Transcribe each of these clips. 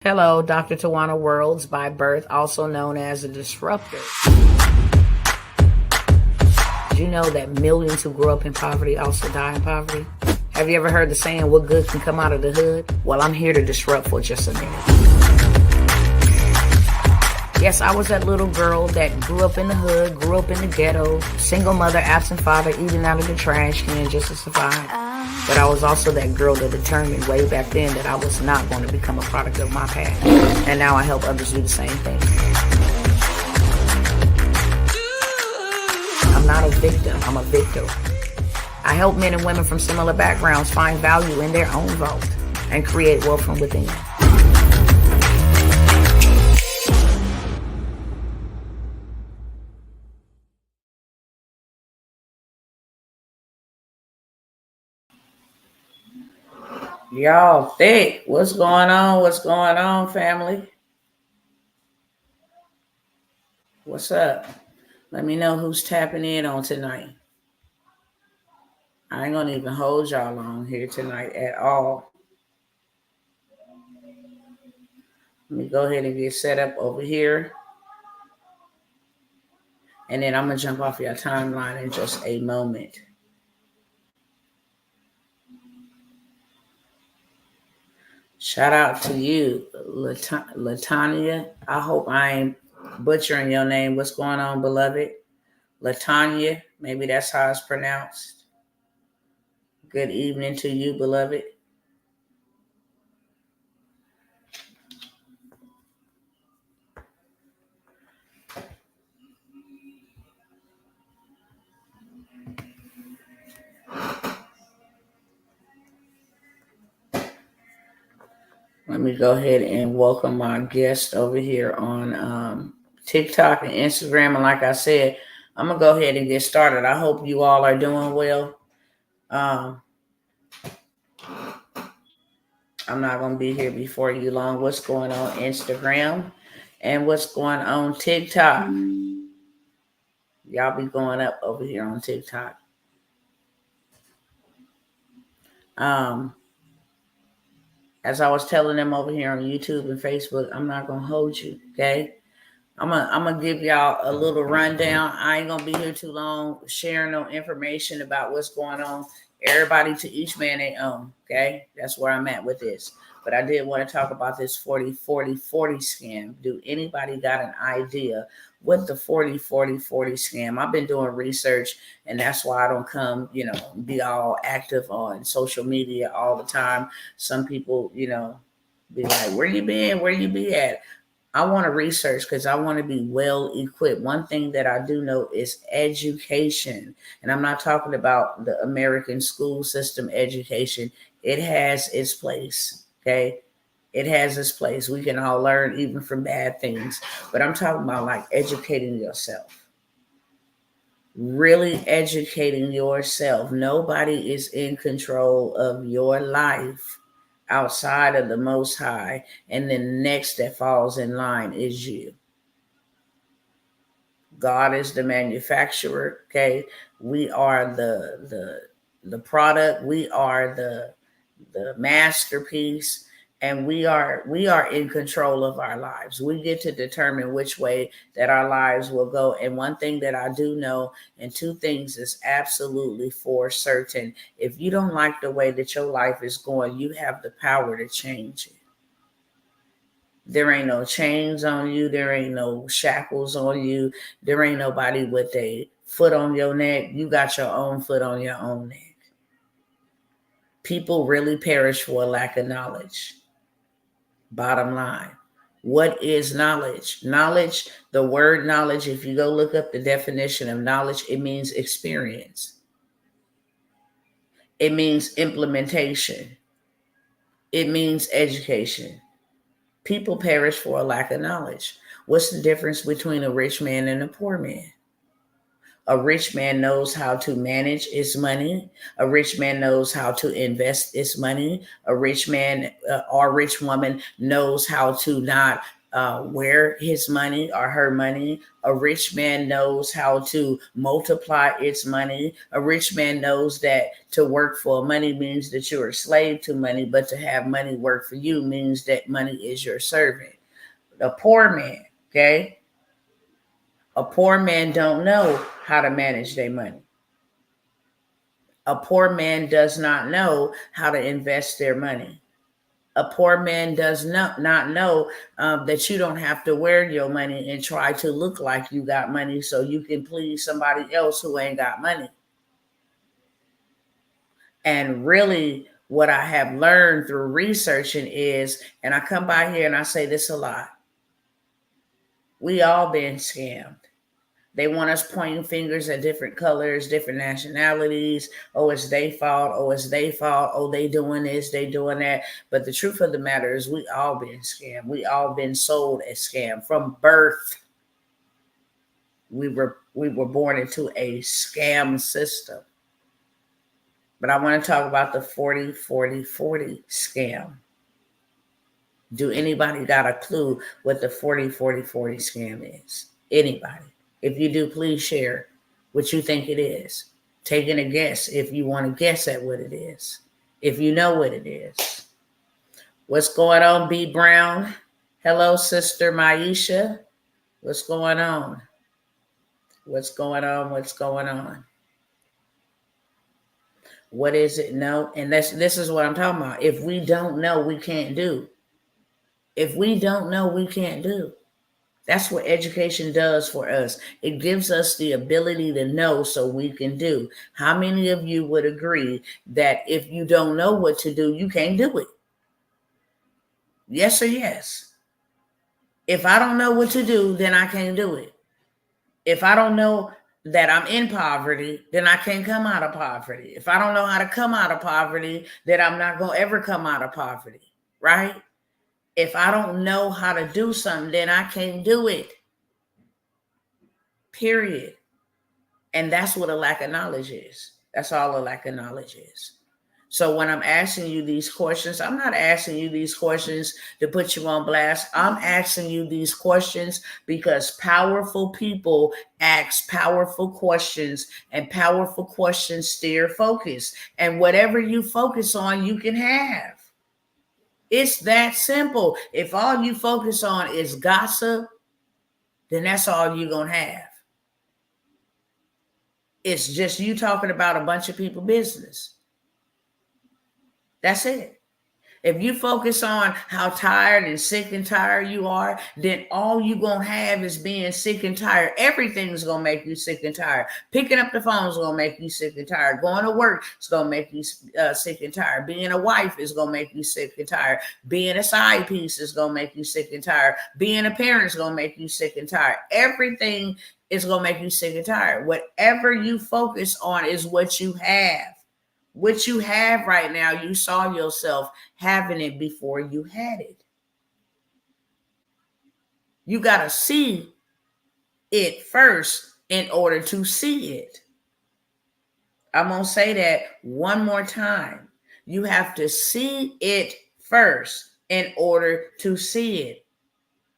Hello, Dr. Tawana Worlds by birth, also known as a disruptor. Did you know that millions who grew up in poverty also die in poverty? Have you ever heard the saying, what good can come out of the hood? Well, I'm here to disrupt for just a minute. Yes, I was that little girl that grew up in the hood, grew up in the ghetto, single mother, absent father, eating out of the trash can just to survive. But I was also that girl that determined way back then that I was not going to become a product of my past. And now I help others do the same thing. I'm not a victim, I'm a victor. I help men and women from similar backgrounds find value in their own vault and create wealth from within. Y'all thick. What's going on? What's going on, family? What's up? Let me know who's tapping in on tonight. I ain't gonna even hold y'all on here tonight at all. Let me go ahead and get set up over here. And then I'm gonna jump off your timeline in just a moment. Shout out to you, Latanya. I hope I ain't butchering your name. What's going on, beloved? Latanya, maybe that's how it's pronounced. Good evening to you, beloved. Let me go ahead and welcome my guest over here on TikTok and Instagram. And like I said, I'm going to go ahead and get started. I hope you all are doing well. I'm not going to be here before you long. What's going on Instagram and what's going on TikTok? Y'all be going up over here on TikTok. As I was telling them over here on YouTube and Facebook, I'm not going to hold you, okay? I'm gonna give y'all a little rundown. I ain't gonna be here too long sharing no information about what's going on. Everybody to each man their own, okay? That's where I'm at with this. But I did want to talk about this 40-40-40 scam. Do anybody got an idea what the 40-40-40 scam? I've been doing research, and that's why I don't come, be all active on social media all the time. Some people, be like, where you been? Where you be at? I want to research because I want to be well equipped. One thing that I do know is education. And I'm not talking about the American school system education. It has its place, okay? It has its place. We can all learn even from bad things. But I'm talking about like educating yourself. Really educating yourself. Nobody is in control of your life outside of the Most High, and then next that falls in line is you. God is the manufacturer, okay? We are the product. We are the masterpiece, and we are in control of our lives. We get to determine which way that our lives will go. And one thing that I do know, and two things is absolutely for certain. If you don't like the way that your life is going, you have the power to change it. There ain't no chains on you. There ain't no shackles on you. There ain't nobody with a foot on your neck. You got your own foot on your own neck. People really perish for a lack of knowledge. Bottom line. What is knowledge? Knowledge, the word knowledge, if you go look up the definition of knowledge, it means experience. It means implementation. It means education. People perish for a lack of knowledge. What's the difference between a rich man and a poor man? A rich man knows how to manage his money. A rich man knows how to invest his money. A rich man or rich woman knows how to not where his money or her money. A rich man knows how to multiply its money. A rich man knows that to work for money means that you're a slave to money, but to have money work for you means that money is your servant. A poor man, okay? A poor man don't know how to manage their money. A poor man does not know how to invest their money. A poor man does not know that you don't have to wear your money and try to look like you got money so you can please somebody else who ain't got money. And really, what I have learned through researching is, and I come by here and I say this a lot, we all been scammed. They want us pointing fingers at different colors, different nationalities. Oh, it's their fault. Oh, it's their fault. Oh, they doing this, they doing that. But the truth of the matter is we all been scammed. We all been sold a scam. From birth, we were born into a scam system. But I want to talk about the 40-40-40 scam. Do anybody got a clue what the 40-40-40 scam is? Anybody? If you do, please share what you think it is. Taking a guess if you want to guess at what it is. If you know what it is. What's going on, B. Brown? Hello, Sister Maisha. What's going on? What's going on? What's going on? What is it? No. And this is what I'm talking about. If we don't know, we can't do. If we don't know, we can't do. That's what education does for us. It gives us the ability to know so we can do. How many of you would agree that if you don't know what to do, you can't do it? Yes or yes? If I don't know what to do, then I can't do it. If I don't know that I'm in poverty, then I can't come out of poverty. If I don't know how to come out of poverty, then I'm not going to ever come out of poverty, right? If I don't know how to do something, then I can't do it. Period. And that's what a lack of knowledge is. That's all a lack of knowledge is. So when I'm asking you these questions, I'm not asking you these questions to put you on blast. I'm asking you these questions because powerful people ask powerful questions, and powerful questions steer focus. And whatever you focus on, you can have. It's that simple. If all you focus on is gossip, then that's all you're going to have. It's just you talking about a bunch of people's business. That's it. If you focus on how tired and sick and tired you are, then all you're going to have is being sick and tired. Everything's going to make you sick and tired. Picking up the phone is going to make you sick and tired. Going to work is going to make you sick and tired. Being a wife is going to make you sick and tired. Being a side piece is going to make you sick and tired. Being a parent is going to make you sick and tired. Everything is going to make you sick and tired. Whatever you focus on is what you have. What you have right now, you saw yourself having it before you had it. You got to see it first in order to see it. I'm going to say that one more time. You have to see it first in order to see it.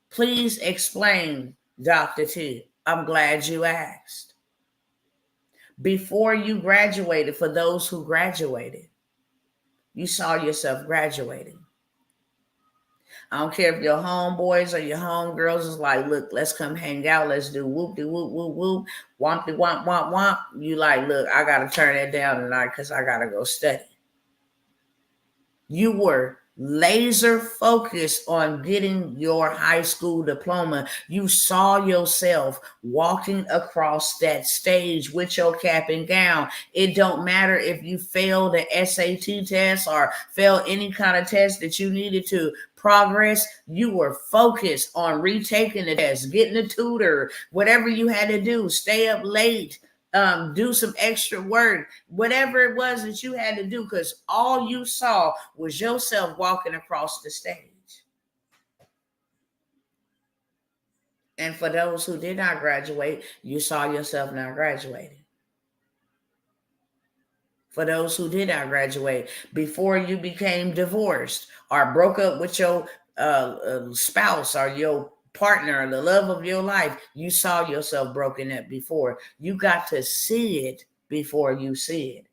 Please explain, Dr. T. I'm glad you asked. Before you graduated, for those who graduated, you saw yourself graduating. I don't care if your homeboys or your homegirls is like, look, let's come hang out. Let's do whoop-de-whoop-whoop-whoop, womp-de-womp-womp-womp. You like, look, I got to turn that down tonight because I got to go study. You were laser focused on getting your high school diploma. You saw yourself walking across that stage with your cap and gown. It don't matter if you failed the SAT test or failed any kind of test that you needed to progress. You were focused on retaking the test, getting a tutor, whatever you had to do, stay up late, do some extra work, whatever it was that you had to do, because all you saw was yourself walking across the stage. And for those who did not graduate, you saw yourself not graduating. For those who did not graduate, before you became divorced or broke up with your spouse or your partner, the love of your life, you saw yourself broken up before. You got to see it before you see it.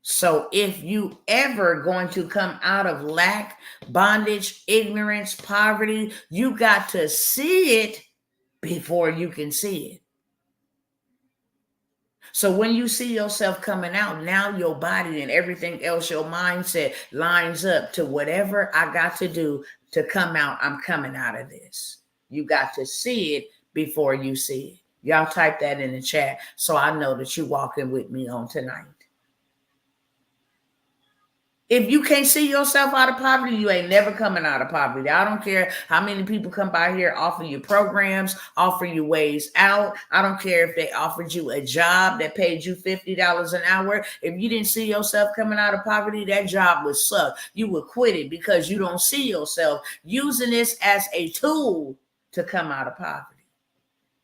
So if you ever going to come out of lack, bondage, ignorance, poverty, you got to see it before you can see it. So when you see yourself coming out, now your body and everything else, your mindset lines up to whatever I got to do to come out. I'm coming out of this. You got to see it before you see it. Y'all type that in the chat so I know that you're walking with me on tonight. If you can't see yourself out of poverty, you ain't never coming out of poverty. I don't care how many people come by here, offer you programs, offer you ways out. I don't care if they offered you a job that paid you $50 an hour. If you didn't see yourself coming out of poverty, that job would suck. You would quit it because you don't see yourself using this as a tool to come out of poverty.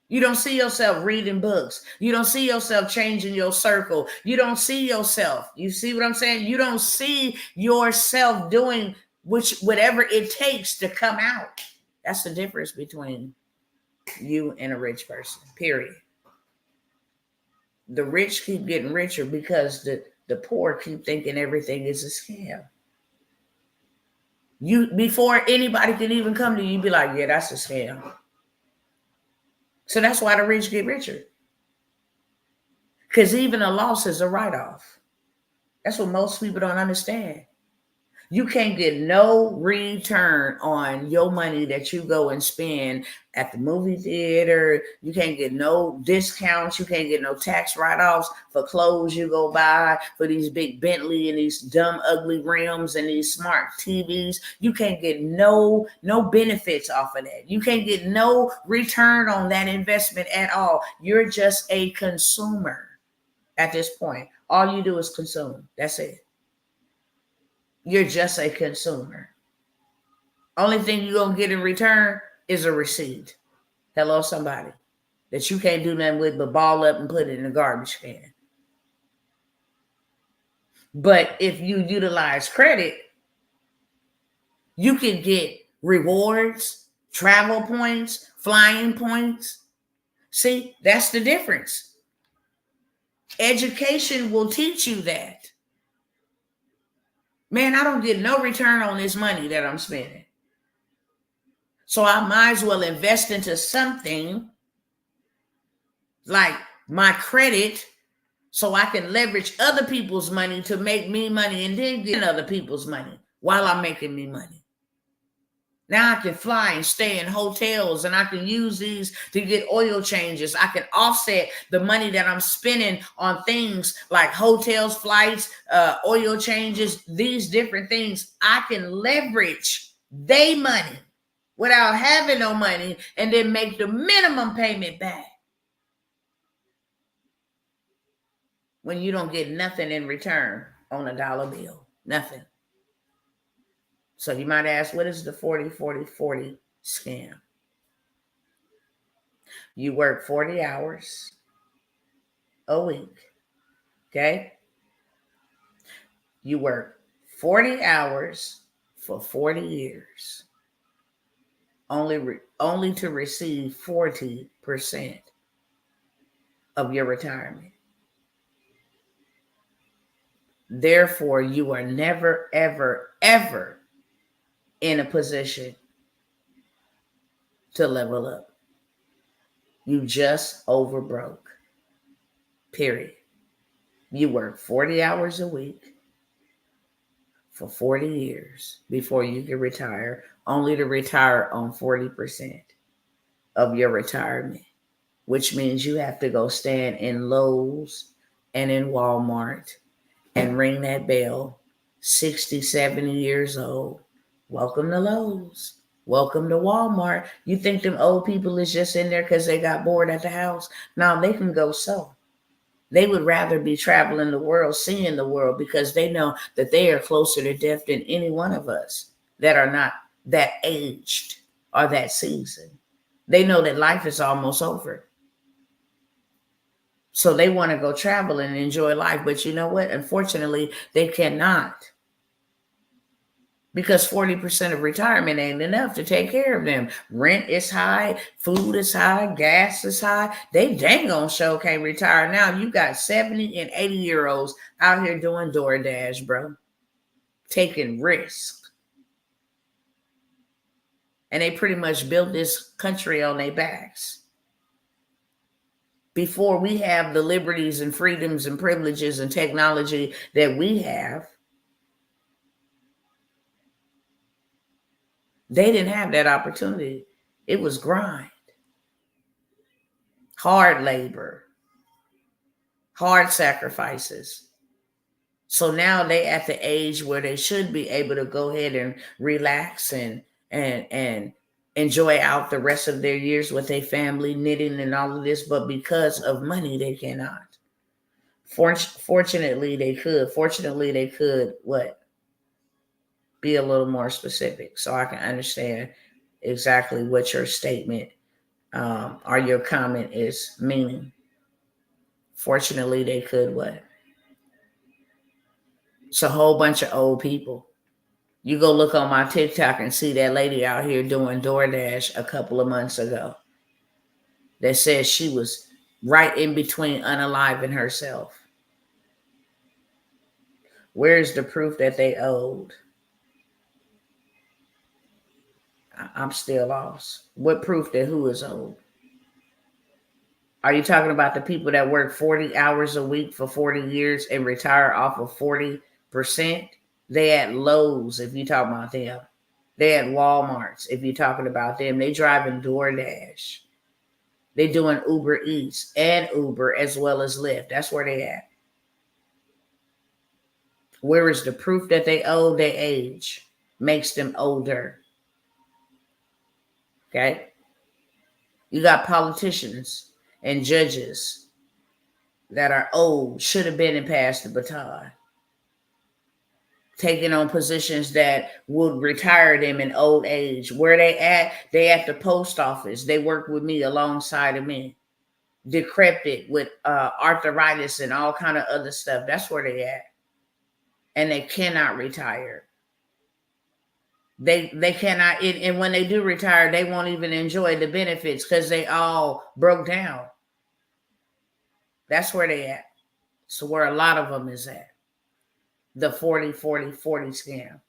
You don't see yourself reading books. You don't see yourself changing your circle. You don't see yourself. You see what I'm saying? You don't see yourself doing whatever it takes to come out. That's the difference between you and a rich person, period. The rich keep getting richer because the poor keep thinking everything is a scam. Before anybody can even come to you, be like, yeah, that's a scam. So that's why the rich get richer. Because even a loss is a write-off. That's what most people don't understand. You can't get no return on your money that you go and spend at the movie theater. You can't get no discounts. You can't get no tax write-offs for clothes you go buy, for these big Bentley and these dumb, ugly rims and these smart TVs. You can't get no benefits off of that. You can't get no return on that investment at all. You're just a consumer at this point. All you do is consume. That's it. You're just a consumer. Only thing you're going to get in return is a receipt. Hello, somebody. That you can't do nothing with but ball up and put it in a garbage can. But if you utilize credit, you can get rewards, travel points, flying points. See, that's the difference. Education will teach you that. Man, I don't get no return on this money that I'm spending. So I might as well invest into something like my credit so I can leverage other people's money to make me money and then get other people's money while I'm making me money. Now I can fly and stay in hotels and I can use these to get oil changes. I can offset the money that I'm spending on things like hotels, flights, oil changes, these different things. I can leverage their money without having no money and then make the minimum payment back. When you don't get nothing in return on a dollar bill, nothing. So you might ask, what is the 40-40-40 scam? You work 40 hours a week, okay? You work 40 hours for 40 years, only to receive 40% of your retirement. Therefore, you are never, ever, ever in a position to level up. You just overbroke. Period. You work 40 hours a week for 40 years before you can retire, only to retire on 40% of your retirement, which means you have to go stand in Lowe's and in Walmart and ring that bell, 60, 70 years old. Welcome to Lowe's. Welcome to Walmart. You think them old people is just in there because they got bored at the house? No, they can go so. They would rather be traveling the world, seeing the world, because they know that they are closer to death than any one of us that are not that aged or that seasoned. They know that life is almost over. So they want to go travel and enjoy life. But you know what? Unfortunately, they cannot. because 40% of retirement ain't enough to take care of them. Rent is high, food is high, gas is high. They dang on show can't retire now. You got 70 and 80-year-olds out here doing DoorDash, bro, taking risks. And they pretty much built this country on their backs. Before we have the liberties and freedoms and privileges and technology that we have, they didn't have that opportunity. It was grind, hard labor, hard sacrifices. So now they at the age where they should be able to go ahead and relax and enjoy out the rest of their years with their family, knitting and all of this. But because of money, they cannot. Fortunately, they could. Fortunately, they could what? Be a little more specific so I can understand exactly what your statement or your comment is meaning. Fortunately, they could what? It's a whole bunch of old people. You go look on my TikTok and see that lady out here doing DoorDash a couple of months ago that says she was right in between unaliving herself. Where's the proof that they owed? I'm still lost. What proof that who is owed? Are you talking about the people that work 40 hours a week for 40 years and retire off of 40%? They at Lowe's, if you talk about them. They at Walmart's, if you're talking about them. They driving DoorDash. They doing Uber Eats and Uber as well as Lyft. That's where they at. Where is the proof that they owe their age? Makes them older. Okay? You got politicians and judges that are old, should have been and passed the baton, taking on positions that would retire them in old age. Where they at? They at the post office. They work with me alongside of me. Decrepit with arthritis and all kind of other stuff. That's where they at. And they cannot retire. They cannot, and when they do retire, they won't even enjoy the benefits because they all broke down. That's where they at. So where a lot of them is at. The 40 scam.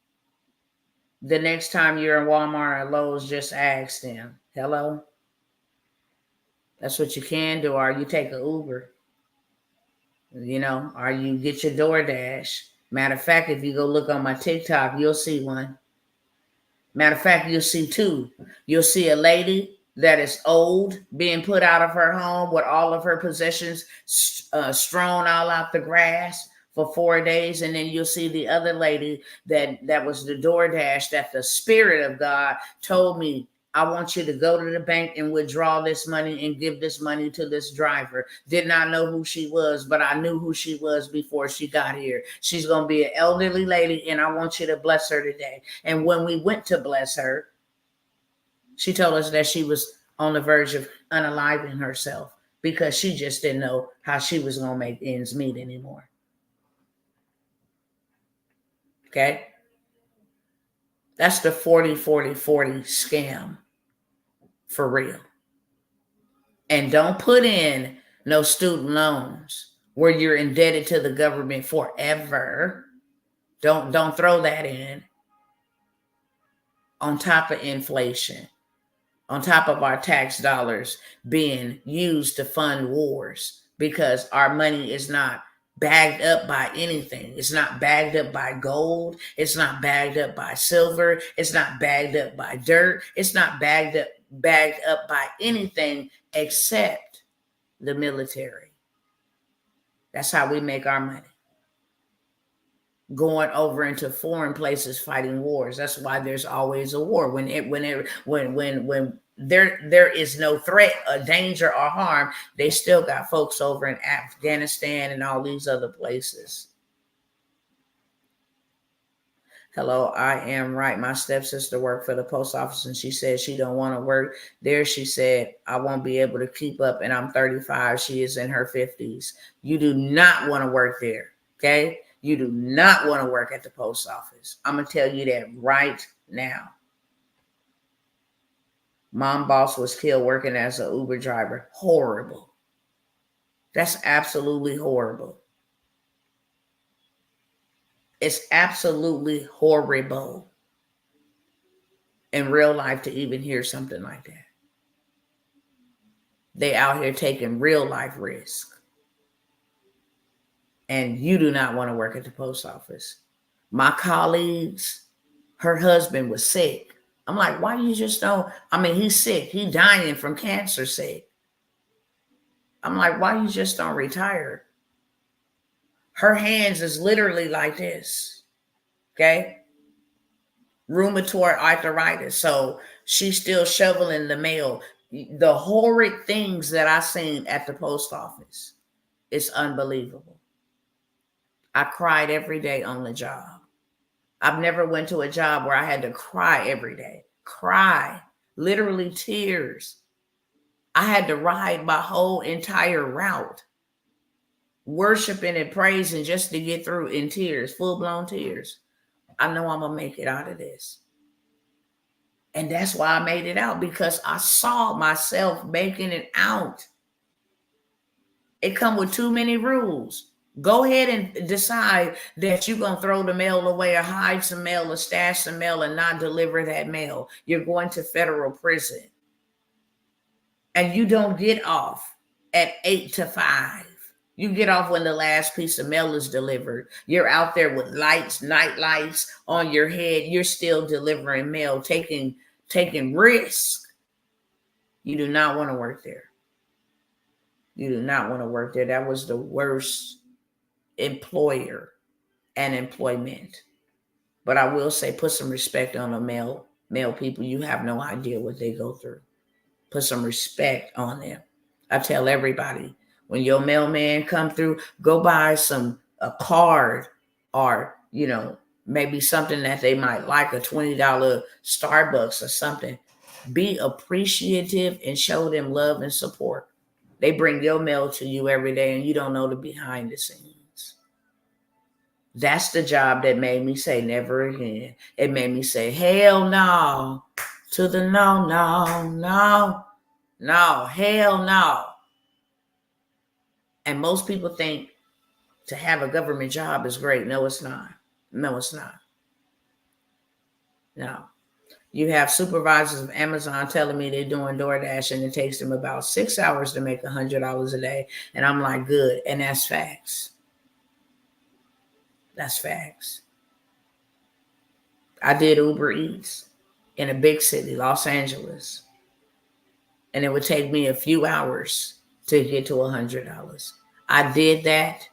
The next time you're in Walmart or Lowe's, just ask them, hello? That's what you can do. Or you take an Uber. You know, or you get your DoorDash. Matter of fact, if you go look on my TikTok, you'll see one. Matter of fact, you'll see two. You'll see a lady that is old being put out of her home with all of her possessions strewn all out the grass for 4 days. And then you'll see the other lady that was the DoorDash that the Spirit of God told me, I want you to go to the bank and withdraw this money and give this money to this driver. Did not know who she was, but I knew who she was before she got here. She's going to be an elderly lady, and I want you to bless her today. And when we went to bless her, she told us that she was on the verge of unaliving herself because she just didn't know how she was going to make ends meet anymore. Okay? That's the 40 scam. For real. And don't put in no student loans where you're indebted to the government forever. Don't throw that in. On top of inflation, on top of our tax dollars being used to fund wars, because our money is not bagged up by anything. It's not bagged up by gold. It's not bagged up by silver. It's not bagged up by dirt. It's not bagged up by anything except the military. That's how we make our money. Going over into foreign places fighting wars. That's why there's always a war. When there is no threat or danger or harm, they still got folks over in Afghanistan and all these other places. Hello, I am right. My stepsister worked for the post office and she said she don't want to work there. She said, I won't be able to keep up, and I'm 35. She is in her 50s. You do not want to work there, okay? You do not want to work at the post office. I'm going to tell you that right now. Mom boss was killed working as an Uber driver. Horrible. That's absolutely horrible. It's absolutely horrible in real life to even hear something like that. They out here taking real life risk. And you do not want to work at the post office. My colleagues, her husband was sick. I'm like, why you just don't? I mean, he's sick. He's dying from cancer sick. I'm like, why you just don't retire? Her hands is literally like this. Okay? Rheumatoid arthritis. So she's still shoveling the mail. The horrid things that I seen at the post office, it's unbelievable. I cried every day on the job. I've never went to a job where I had to cry every day. Cry. Literally tears. I had to ride my whole entire route, worshiping and praising just to get through in tears, full-blown tears. I know I'm going to make it out of this. And that's why I made it out, because I saw myself making it out. It come with too many rules. Go ahead and decide that you're going to throw the mail away or hide some mail or stash some mail and not deliver that mail. You're going to federal prison. And you don't get off at 8 to 5. You get off when the last piece of mail is delivered. You're out there with lights, night lights on your head. You're still delivering mail, taking risk. You do not want to work there. You do not want to work there. That was the worst employer and employment. But I will say, put some respect on the male people. You have no idea what they go through. Put some respect on them. I tell everybody, when your mailman come through, go buy a card, or maybe something that they might like, a $20 Starbucks or something. Be appreciative and show them love and support. They bring your mail to you every day and you don't know the behind the scenes. That's the job that made me say never again. It made me say, hell no, to the no, hell no. And most people think to have a government job is great. No, it's not. No, it's not. No. You have supervisors of Amazon telling me they're doing DoorDash and it takes them about 6 hours to make $100 a day. And I'm like, good. And that's facts. That's facts. I did Uber Eats in a big city, Los Angeles. And it would take me a few hours to get to $100. I did that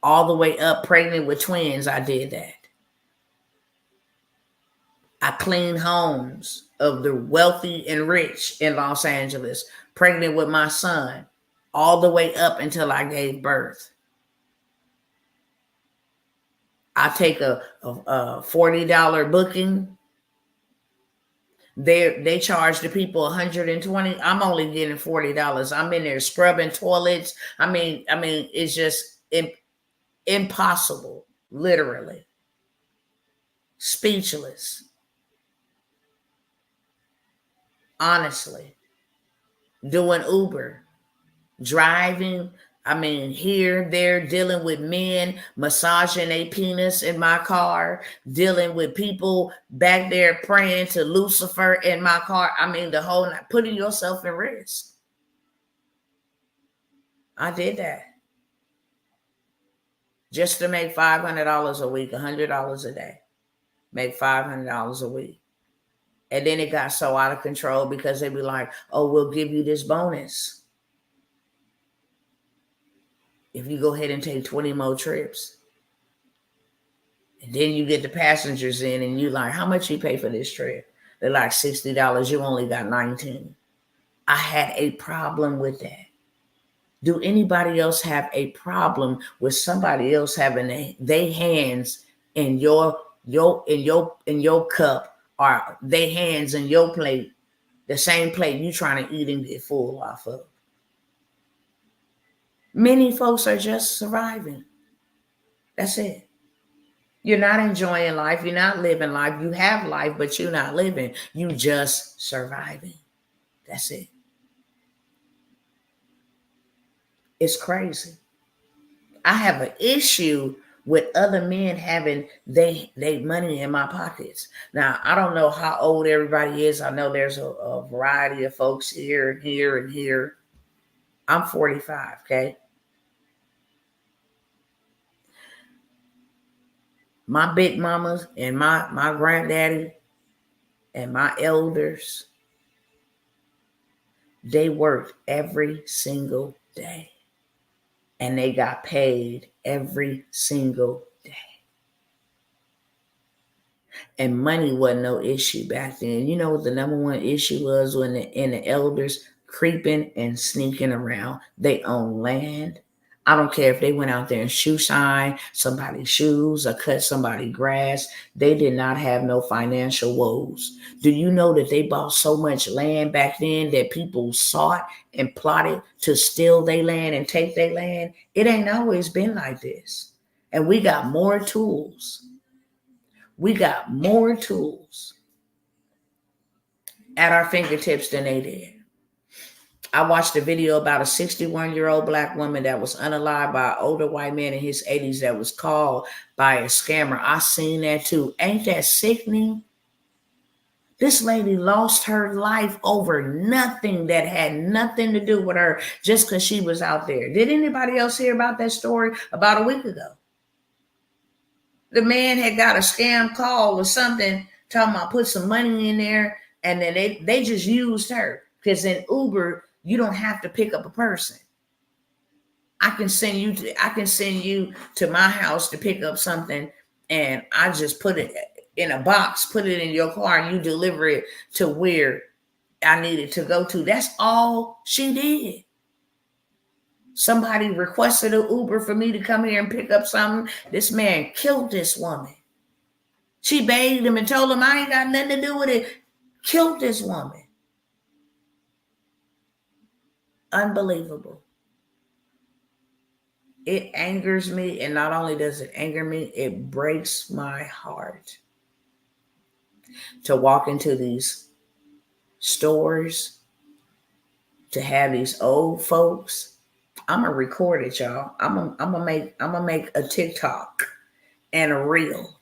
all the way up, pregnant with twins. I did that. I cleaned homes of the wealthy and rich in Los Angeles, pregnant with my son, all the way up until I gave birth. I take a $40 booking. They charge the people $120. I'm only getting $40. I'm in there scrubbing toilets. I mean, it's just impossible, literally. Speechless. Honestly. Doing Uber, driving. Here, there, dealing with men, massaging a penis in my car, dealing with people back there praying to Lucifer in my car. The whole night, putting yourself in risk. I did that. Just to make $500 a week, $100 a day. Make $500 a week. And then it got so out of control because they'd be like, oh, we'll give you this bonus if you go ahead and take 20 more trips. And then you get the passengers in and you like, how much you pay for this trip? They're like $60. You only got 19. I had a problem with that. Do anybody else have a problem with somebody else having their hands in your cup, or their hands in your plate, the same plate you trying to eat and get full off of? Many folks are just surviving. That's it. You're not enjoying life. You're not living life. You have life, but you're not living. You just surviving. That's it. It's crazy. I have an issue with other men having they money in my pockets. Now, I don't know how old everybody is. I know there's a variety of folks here and here and here. I'm 45, okay? My big mamas and my granddaddy and my elders, they worked every single day. And they got paid every single day. And money wasn't no issue back then. You know what the number one issue was when the elders creeping and sneaking around? They own land. I don't care if they went out there and shoe shine somebody's shoes or cut somebody's grass. They did not have no financial woes. Do you know that they bought so much land back then that people sought and plotted to steal their land and take their land? It ain't always been like this. And we got more tools. We got more tools at our fingertips than they did. I watched a video about a 61-year-old black woman that was unalived by an older white man in his 80s that was called by a scammer. I seen that too. Ain't that sickening? This lady lost her life over nothing that had nothing to do with her just because she was out there. Did anybody else hear about that story about a week ago? The man had got a scam call or something talking about put some money in there, and then they just used her. Because in Uber, you don't have to pick up a person. I can send you to my house to pick up something, and I just put it in a box, put it in your car, and you deliver it to where I needed to go to. That's all she did. Somebody requested an Uber for me to come here and pick up something. This man killed this woman. She begged him and told him, I ain't got nothing to do with it. Killed this woman. Unbelievable. It angers me, and not only does it anger me, it breaks my heart to walk into these stores, to have these old folks. I'm gonna record it, y'all. I'm gonna make a TikTok and a reel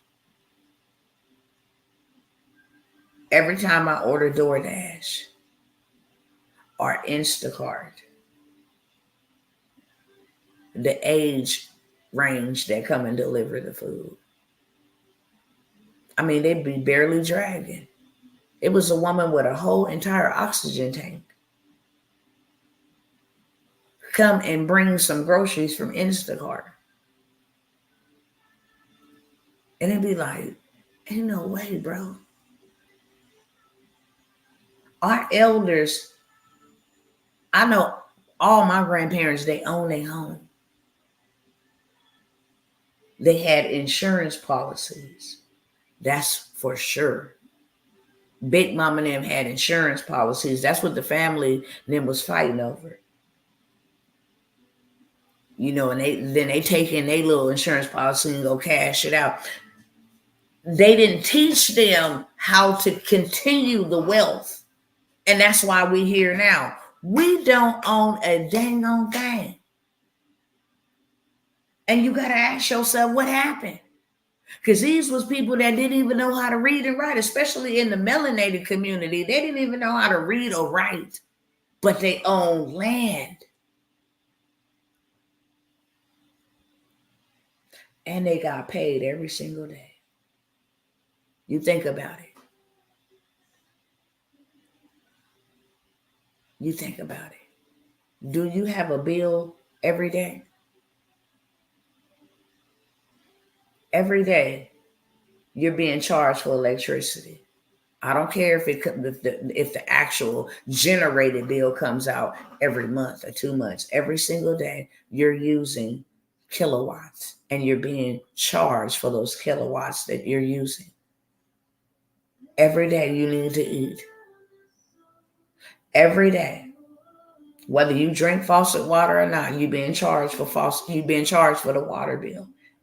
every time I order DoorDash or Instacart. The age range that come and deliver the food. I mean, they'd be barely dragging. It was a woman with a whole entire oxygen tank. Come and bring some groceries from Instacart. And it'd be like, ain't no way, bro. Our elders, I know all my grandparents, they own their home. They had insurance policies. That's for sure. Big Mama and them had insurance policies. That's what the family then was fighting over. You know, and they take in their little insurance policy and go cash it out. They didn't teach them how to continue the wealth. And that's why we're here now. We don't own a dang on thing. And you got to ask yourself what happened. Because these was people that didn't even know how to read and write, especially in the melanated community. They didn't even know how to read or write, but they owned land. And they got paid every single day. You think about it. You think about it. Do you have a bill every day? Every day, you're being charged for electricity. I don't care if the actual generated bill comes out every month or 2 months. Every single day, you're using kilowatts, and you're being charged for those kilowatts that you're using. Every day, you need to eat. Every day, whether you drink faucet water or not, you're being charged for the water bill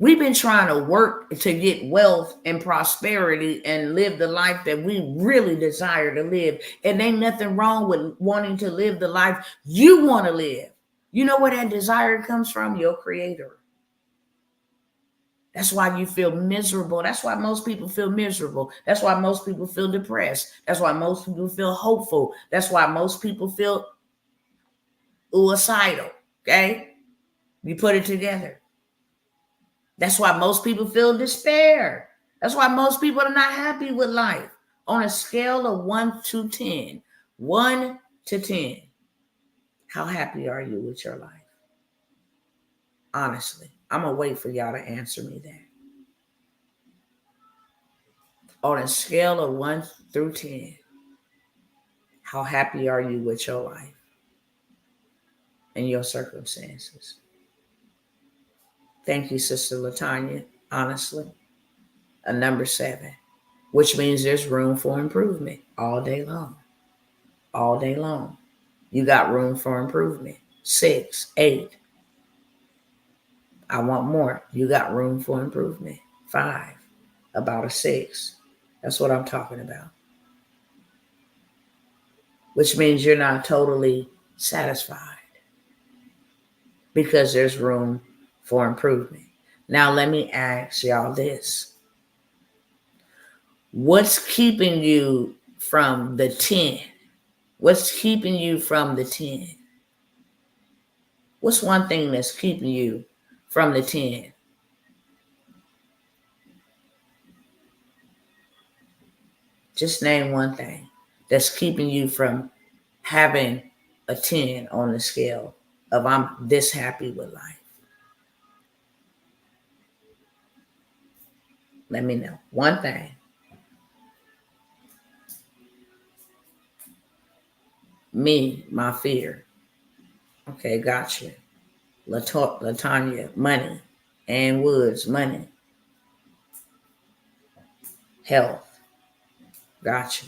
We've been trying to work to get wealth and prosperity and live the life that we really desire to live. And ain't nothing wrong with wanting to live the life you want to live. You know where that desire comes from? Your creator. That's why you feel miserable. That's why most people feel miserable. That's why most people feel depressed. That's why most people feel hopeful. That's why most people feel suicidal. Okay? You put it together. That's why most people feel despair. That's why most people are not happy with life. On a scale of 1 to 10, 1 to 10, how happy are you with your life? Honestly, I'm going to wait for y'all to answer me that. On a scale of 1 through 10, how happy are you with your life and your circumstances? Thank you, Sister LaTanya. Honestly, a number 7, which means there's room for improvement all day long. All day long. You got room for improvement. 6, 8. I want more. You got room for improvement. 5, about a 6. That's what I'm talking about. Which means you're not totally satisfied because there's room for improvement. Now, let me ask y'all this. What's keeping you from the 10? What's keeping you from the 10? What's one thing that's keeping you from the 10? Just name one thing that's keeping you from having a 10 on the scale of I'm this happy with life. Let me know. One thing. Me, my fear. Okay, gotcha. LaTanya, money. Ann Woods, money. Health. Gotcha.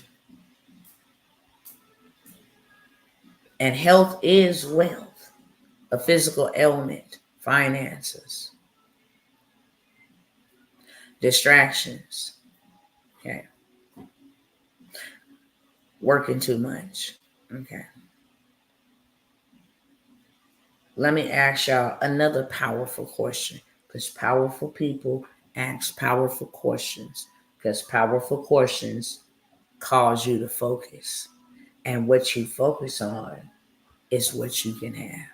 And health is wealth. A physical ailment. Finances. Distractions. Okay. Working too much. Okay. Let me ask y'all another powerful question, because powerful people ask powerful questions, because powerful questions cause you to focus. And what you focus on is what you can have.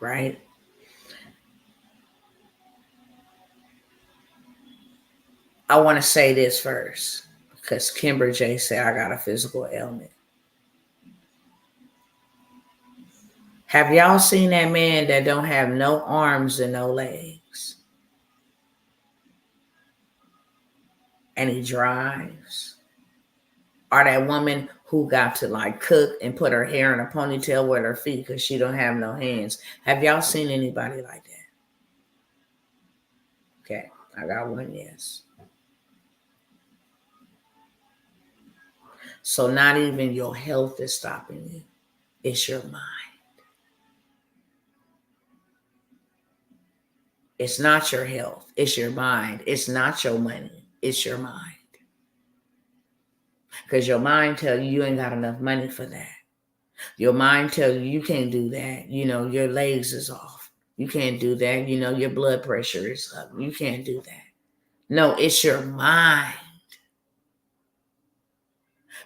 Right? I want to say this first, because Kimber J said I got a physical ailment. Have y'all seen that man that don't have no arms and no legs? And he drives? Or that woman who got to like cook and put her hair in a ponytail with her feet because she don't have no hands? Have y'all seen anybody like that? Okay, I got one yes. So not even your health is stopping you. It's your mind. It's not your health. It's your mind. It's not your money. It's your mind. Because your mind tells you ain't got enough money for that. Your mind tells you you can't do that. You know, your legs is off. You can't do that. You know, your blood pressure is up. You can't do that. No, it's your mind.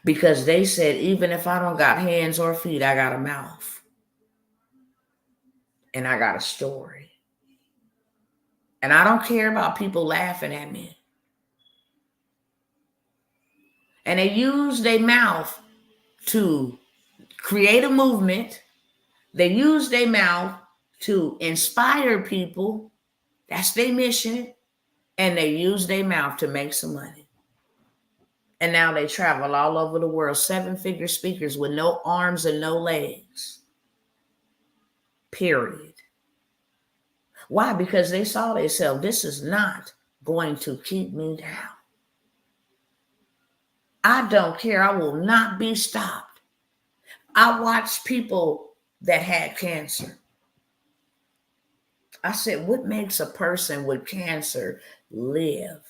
Because they said, even if I don't got hands or feet, I got a mouth. And I got a story. And I don't care about people laughing at me. And they use their mouth to create a movement. They use their mouth to inspire people. That's their mission. And they use their mouth to make some money. And now they travel all over the world, 7-figure speakers with no arms and no legs. Period. Why? Because they saw themselves, this is not going to keep me down. I don't care. I will not be stopped. I watched people that had cancer. I said, what makes a person with cancer live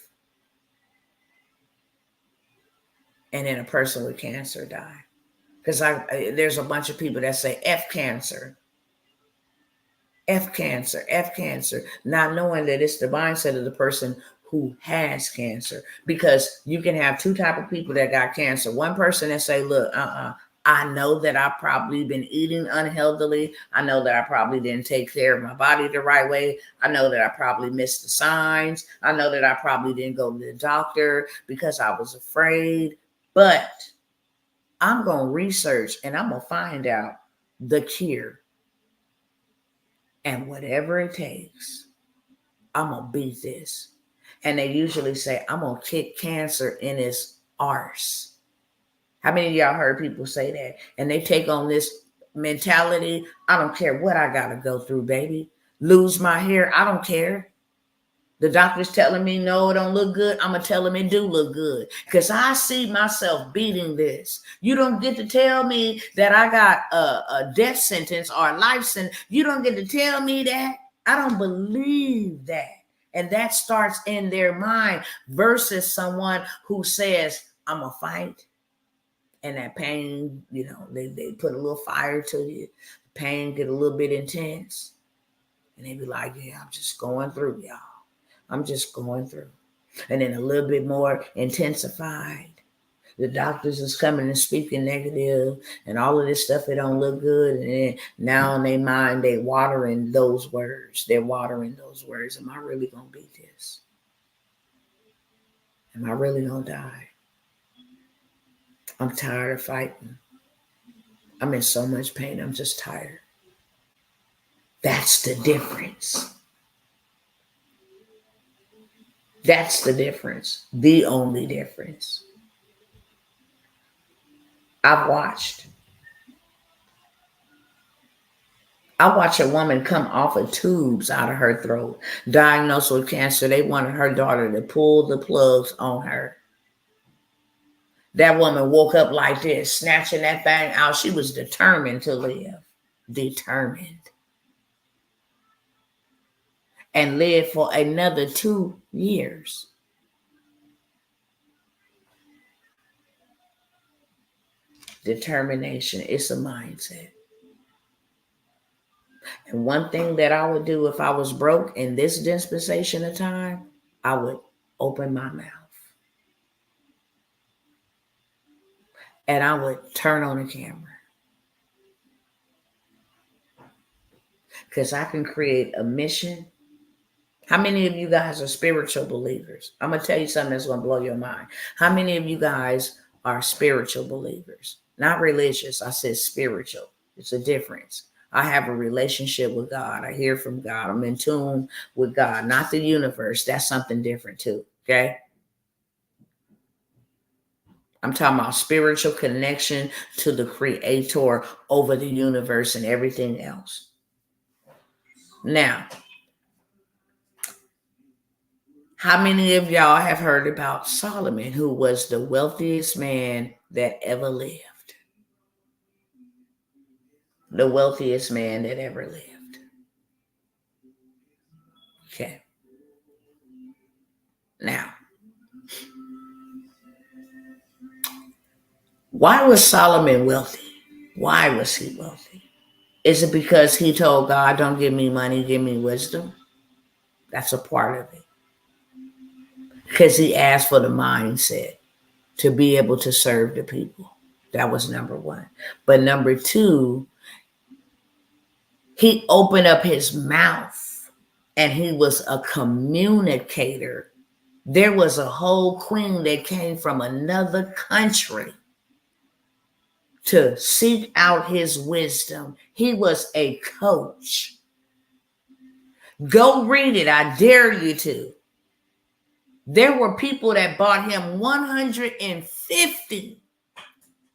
and then a person with cancer die? Because there's a bunch of people that say F cancer, F cancer, F cancer, not knowing that it's the mindset of the person who has cancer. Because you can have two type of people that got cancer. One person that say, look, I know that I've probably been eating unhealthily. I know that I probably didn't take care of my body the right way. I know that I probably missed the signs. I know that I probably didn't go to the doctor because I was afraid. But I'm going to research and I'm going to find out the cure. And whatever it takes, I'm going to beat this. And they usually say, I'm going to kick cancer in its arse. How many of y'all heard people say that? And they take on this mentality. I don't care what I got to go through, baby. Lose my hair. I don't care. The doctor's telling me, no, it don't look good. I'm going to tell him it do look good. Because I see myself beating this. You don't get to tell me that I got a death sentence or a life sentence. You don't get to tell me that. I don't believe that. And that starts in their mind versus someone who says, I'm going to fight. And that pain, you know, they put a little fire to you. The pain get a little bit intense. And they be like, yeah, I'm just going through, y'all. I'm just going through. And then a little bit more intensified. The doctors is coming and speaking negative and all of this stuff, it don't look good. And then now in their mind, they watering those words. They're watering those words. Am I really going to beat this? Am I really going to die? I'm tired of fighting. I'm in so much pain. I'm just tired. That's the difference. That's the difference. The only difference. I've watched. I watched a woman come off of tubes out of her throat, diagnosed with cancer. They wanted her daughter to pull the plugs on her. That woman woke up like this, snatching that thing out. She was determined to live. Determined. And live for another 2 years. Determination. It's a mindset. And one thing that I would do if I was broke in this dispensation of time, I would open my mouth. And I would turn on the camera. Because I can create a mission. How many of you guys are spiritual believers? I'm going to tell you something that's going to blow your mind. How many of you guys are spiritual believers? Not religious. I said spiritual. It's a difference. I have a relationship with God. I hear from God. I'm in tune with God, not the universe. That's something different too. Okay. I'm talking about spiritual connection to the creator over the universe and everything else. Now, how many of y'all have heard about Solomon, who was the wealthiest man that ever lived? The wealthiest man that ever lived. Okay. Now, why was Solomon wealthy? Why was he wealthy? Is it because he told God, don't give me money, give me wisdom? That's a part of it. Because he asked for the mindset to be able to serve the people. That was number one. But number two, he opened up his mouth and he was a communicator. There was a whole queen that came from another country to seek out his wisdom. He was a coach. Go read it. I dare you to. There were people that bought him 150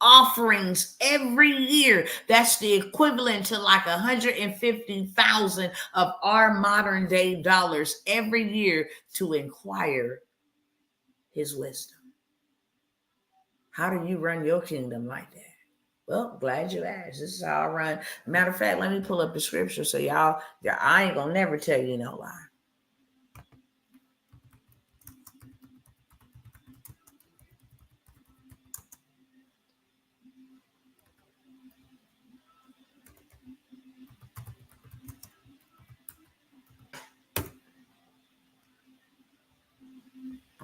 offerings every year. That's the equivalent to like 150,000 of our modern day dollars every year to inquire his wisdom. How do you run your kingdom like that? Well, glad you asked. This is how I run. Matter of fact, let me pull up the scripture so y'all, I ain't gonna never tell you no lie.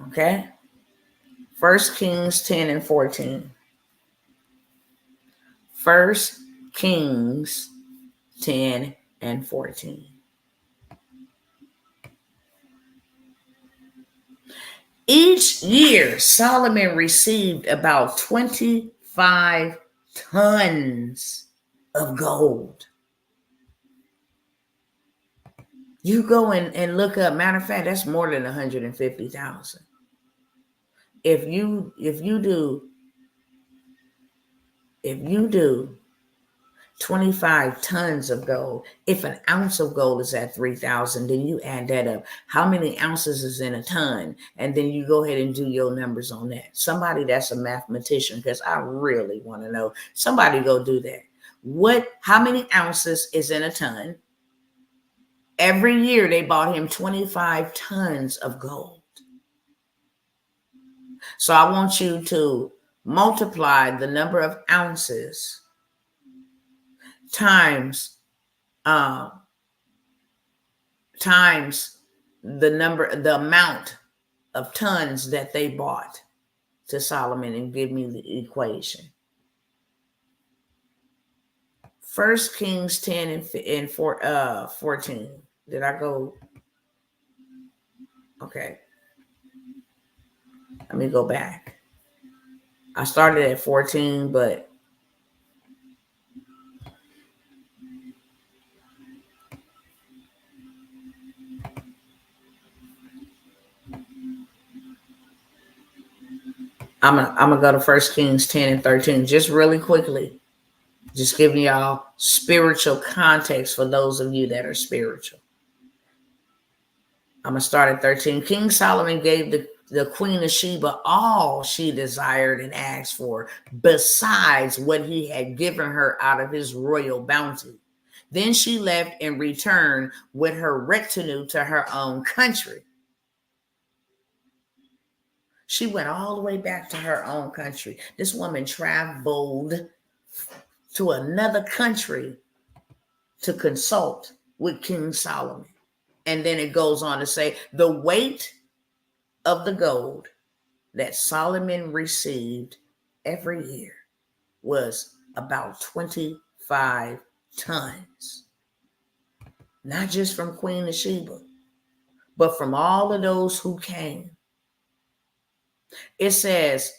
Okay? 1 Kings 10 and 14. 1 Kings 10 and 14. Each year, Solomon received about 25 tons of gold. You go and look up, matter of fact, that's more than 150,000. If you do 25 tons of gold, if an ounce of gold is at 3,000, then you add that up. How many ounces is in a ton? And then you go ahead and do your numbers on that. Somebody that's a mathematician, because I really want to know. Somebody go do that. How many ounces is in a ton? Every year they bought him 25 tons of gold. So I want you to multiply the number of ounces times the amount of tons that they bought to Solomon and give me the equation. 1 Kings 10 and 14. Did I go? Okay. Let me go back. I started at 14, but I'm gonna go to 1 Kings 10 and 13 just really quickly. Just giving y'all spiritual context for those of you that are spiritual. I'm going to start at 13. King Solomon gave the Queen of Sheba all she desired and asked for, besides what he had given her out of his royal bounty. Then she left and returned with her retinue to her own country. She went all the way back to her own country. This woman traveled to another country to consult with King Solomon. And then it goes on to say the weight of the gold that Solomon received every year was about 25 tons. Not just from Queen of Sheba, but from all of those who came. It says,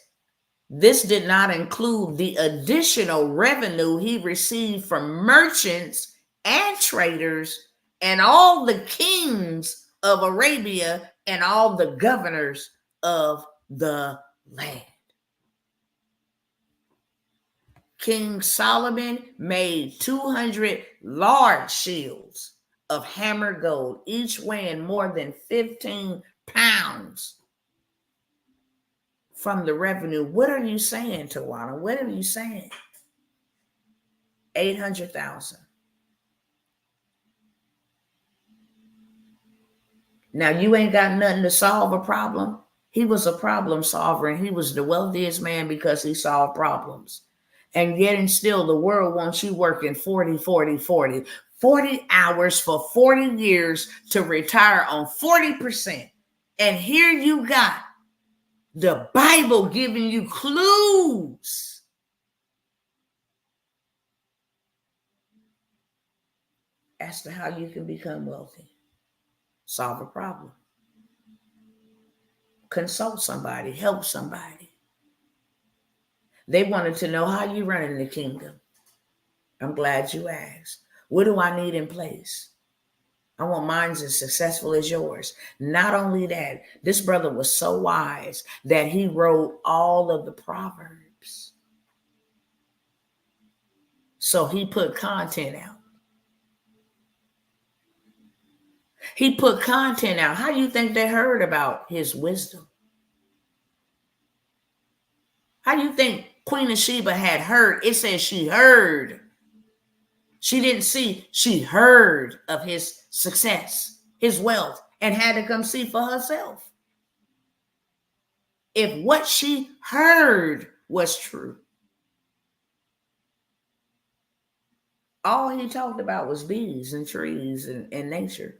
this did not include the additional revenue he received from merchants and traders and all the kings of Arabia and all the governors of the land. King Solomon made 200 large shields of hammered gold, each weighing more than 15 pounds from the revenue. What are you saying, Tawana? What are you saying? 800,000. Now, you ain't got nothing to solve a problem. He was a problem solver, and he was the wealthiest man because he solved problems. And yet and still, the world wants you working 40 hours for 40 years to retire on 40%. And here you got the Bible giving you clues as to how you can become wealthy. Solve a problem. Consult somebody. Help somebody. They wanted to know how you running the kingdom. I'm glad you asked. What do I need in place? I want mine as successful as yours. Not only that, this brother was so wise that he wrote all of the Proverbs. So he put content out. He put content out. How do you think they heard about his wisdom? How do you think Queen of Sheba had heard. It says she heard. She didn't see. She heard of his success, his wealth, and had to come see for herself. If what she heard was true, all he talked about was bees and trees and nature.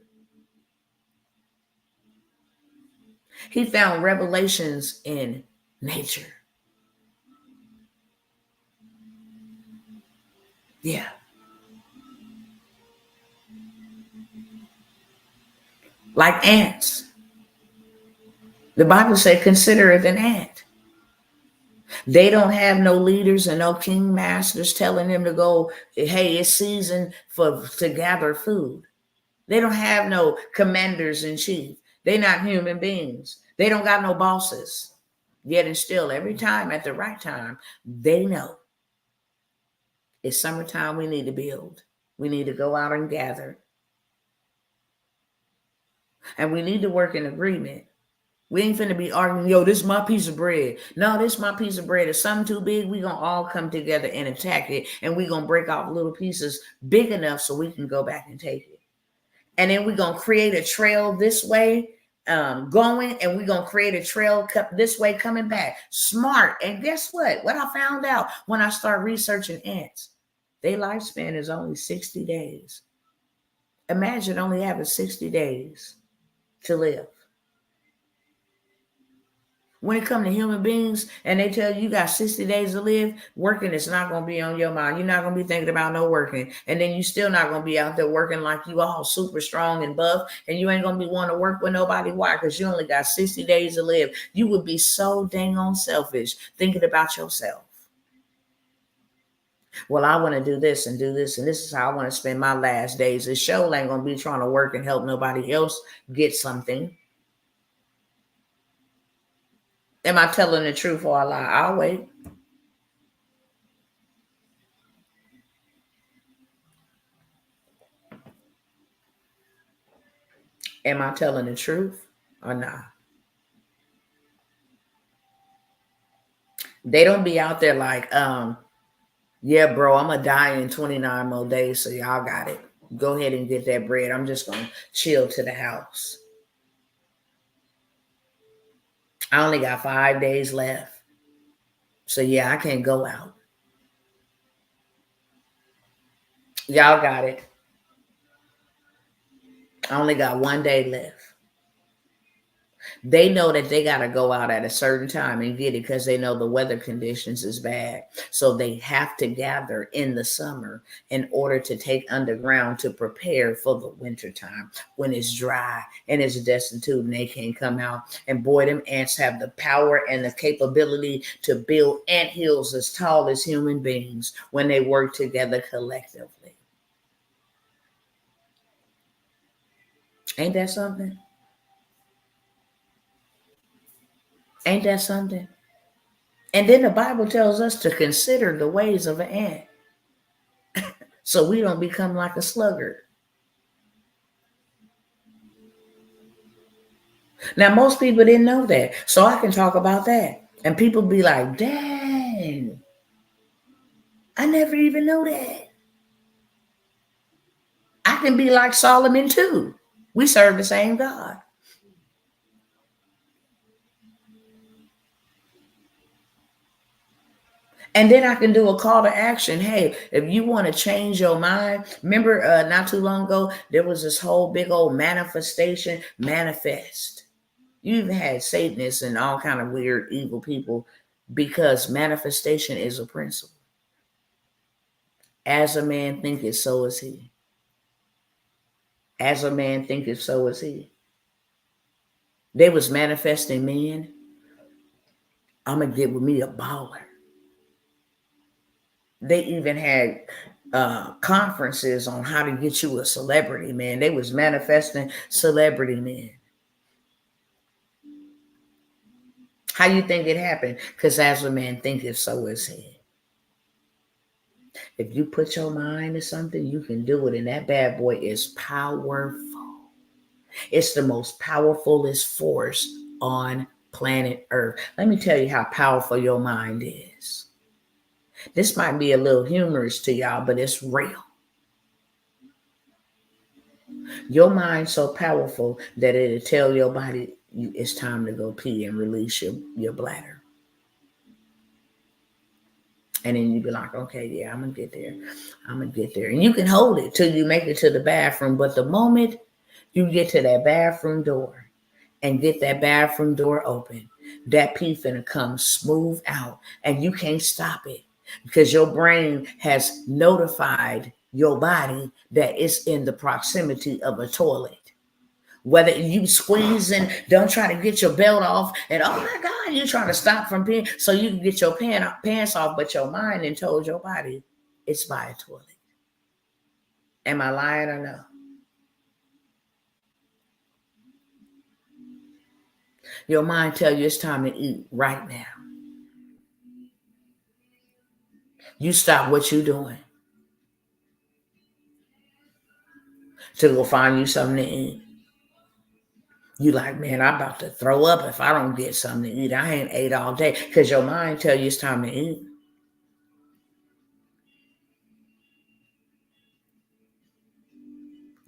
He found revelations in nature. Yeah. Like ants. The Bible said, consider it an ant. They don't have no leaders and no king masters telling them to go, hey, it's season to gather food. They don't have no commanders in chief. They're not human beings. They don't got no bosses. Yet and still, every time at the right time, they know it's summertime. We need to build. We need to go out and gather. And we need to work in agreement. We ain't finna be arguing, yo, this is my piece of bread. No, this is my piece of bread. If something too big, we gonna all come together and attack it. And we gonna break off little pieces big enough so we can go back and take it. And then we gonna create a trail this way going, and we gonna create a trail this way coming back. Smart. And guess what? What I found out when I started researching ants, their lifespan is only 60 days. Imagine only having 60 days to live. When it comes to human beings and they tell you got 60 days to live, working is not going to be on your mind. You're not going to be thinking about no working. And then you still not going to be out there working like you all super strong and buff. And you ain't going to be wanting to work with nobody. Why? Because you only got 60 days to live. You would be so dang on selfish thinking about yourself. Well, I want to do this and do this. And this is how I want to spend my last days. This show ain't going to be trying to work and help nobody else get something. Am I telling the truth or a lie? I'll wait. Am I telling the truth or not? They don't be out there like, yeah, bro, I'm going to die in 29 more days, so y'all got it. Go ahead and get that bread. I'm just going to chill to the house. I only got 5 days left. So, yeah, I can't go out. Y'all got it. I only got 1 day left. They know that they got to go out at a certain time and get it because they know the weather conditions is bad. So they have to gather in the summer in order to take underground to prepare for the winter time when it's dry and it's destitute and they can't come out. And boy, them ants have the power and the capability to build ant hills as tall as human beings when they work together collectively. Ain't that something? Ain't that something? And then the Bible tells us to consider the ways of an ant so we don't become like a sluggard. Now, most people didn't know that, so I can talk about that. And people be like, dang, I never even know that. I can be like Solomon too. We serve the same God. And then I can do a call to action. Hey, if you want to change your mind, remember not too long ago, there was this whole big old manifestation, manifest. You even had Satanists and all kind of weird, evil people because manifestation is a principle. As a man thinketh, so is he. As a man thinketh, so is he. They was manifesting men. I'm going to get with me a baller. They even had conferences on how to get you a celebrity, man. They was manifesting celebrity men. How you think it happened? Because as a man thinketh, so is he. If you put your mind to something, you can do it. And that bad boy is powerful. It's the most powerfulest force on planet Earth. Let me tell you how powerful your mind is. This might be a little humorous to y'all, but it's real. Your mind's so powerful that it'll tell your body it's time to go pee and release your bladder. And then you be like, okay, yeah, I'm going to get there. I'm going to get there. And you can hold it till you make it to the bathroom. But the moment you get to that bathroom door and get that bathroom door open, that pee finna come smooth out. And you can't stop it because your brain has notified your body that it's in the proximity of a toilet. Whether you squeezing, don't try to get your belt off, and oh my God, you're trying to stop from peeing so you can get your pants off, but your mind and told your body it's by a toilet. Am I lying or no? Your mind tell you it's time to eat right now. You stop what you doing to go find you something to eat. You like, man, I'm about to throw up if I don't get something to eat. I ain't ate all day because your mind tell you it's time to eat.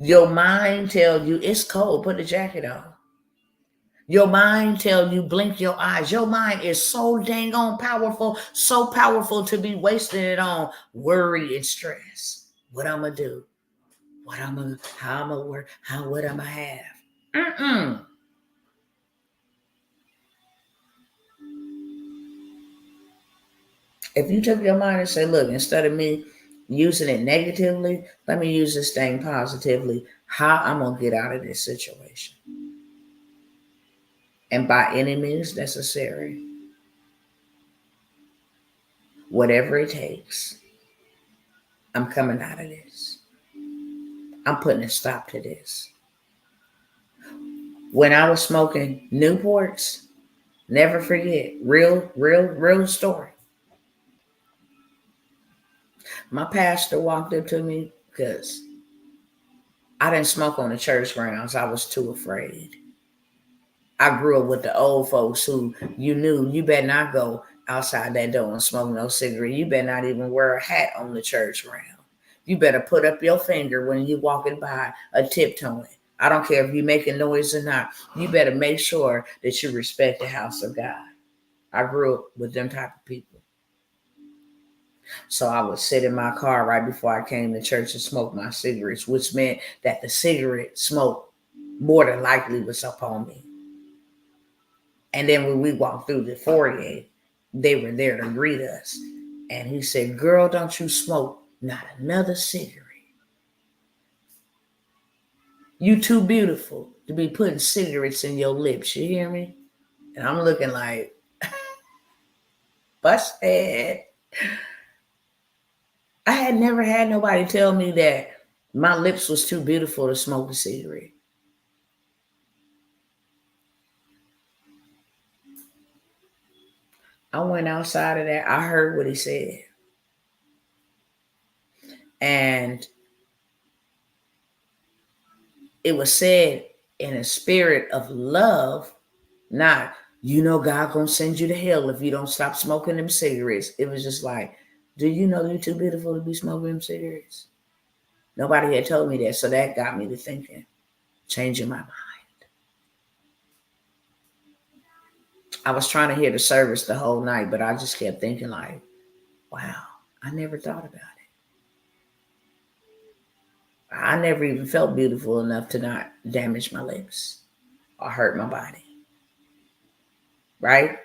Your mind tell you it's cold, put a jacket on. Your mind tell you blink your eyes. Your mind is so dang on powerful, so powerful to be wasting it on worry and stress. What I'm gonna do? How I'm gonna work? What am I have? If you took your mind and say, look, instead of me using it negatively, let me use this thing positively. How I'm gonna get out of this situation? And by any means necessary, whatever it takes, I'm coming out of this. I'm putting a stop to this. When I was smoking Newports, never forget, real story. My pastor walked up to me because I didn't smoke on the church grounds. I was too afraid. I grew up with the old folks who you knew you better not go outside that door and smoke no cigarette. You better not even wear a hat on the church ground. You better put up your finger when you walking by a tiptoeing. I don't care if you're making noise or not. You better make sure that you respect the house of God. I grew up with them type of people. So I would sit in my car right before I came to church and smoke my cigarettes, which meant that the cigarette smoke more than likely was up on me. And then when we walked through the foyer, they were there to greet us. And he said, girl, don't you smoke not another cigarette. You too beautiful to be putting cigarettes in your lips. You hear me? And I'm looking like, busted. I had never had nobody tell me that my lips was too beautiful to smoke a cigarette. I went outside of that. I heard what he said. And it was said in a spirit of love, not, God gonna send you to hell if you don't stop smoking them cigarettes. It was just like, do you know you're too beautiful to be smoking them cigarettes? Nobody had told me that, so that got me to thinking, changing my mind. I was trying to hear the service the whole night, but I just kept thinking like, wow, I never thought about it. I never even felt beautiful enough to not damage my lips or hurt my body. Right?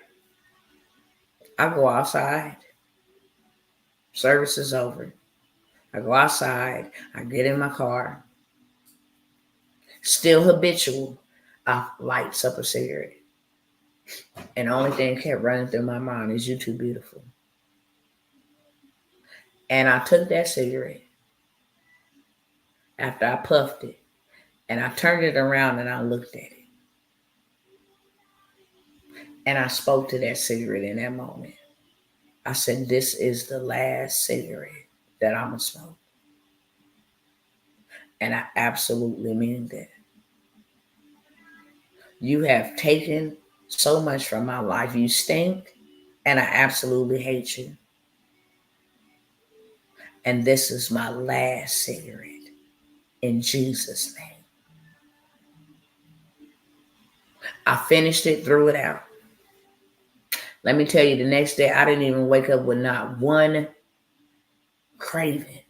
I go outside. Service is over. I go outside. I get in my car. Still habitual. I lights up a cigarette. And the only thing kept running through my mind is you too beautiful. And I took that cigarette after I puffed it. And I turned it around and I looked at it. And I spoke to that cigarette in that moment. I said, this is the last cigarette that I'm going to smoke. And I absolutely mean that. You have taken so much from my life. You stink, and I absolutely hate you. And this is my last cigarette. In Jesus' name. I finished it, threw it out. Let me tell you, the next day, I didn't even wake up with not one craving.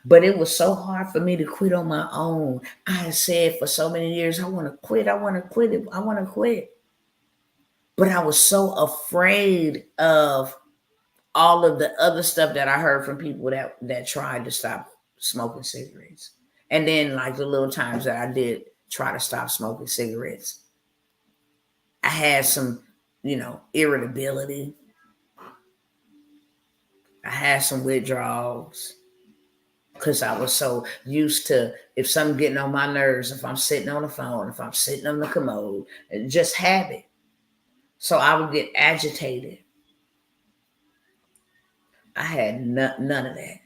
But it was so hard for me to quit on my own. I had said for so many years, I want to quit. I want to quit. I want to quit. But I was so afraid of all of the other stuff that I heard from people that tried to stop smoking cigarettes. And then like the little times that I did try to stop smoking cigarettes, I had some, irritability. I had some withdrawals because I was so used to, if something getting on my nerves, if I'm sitting on the phone, if I'm sitting on the commode, just habit. So I would get agitated. I had none of that.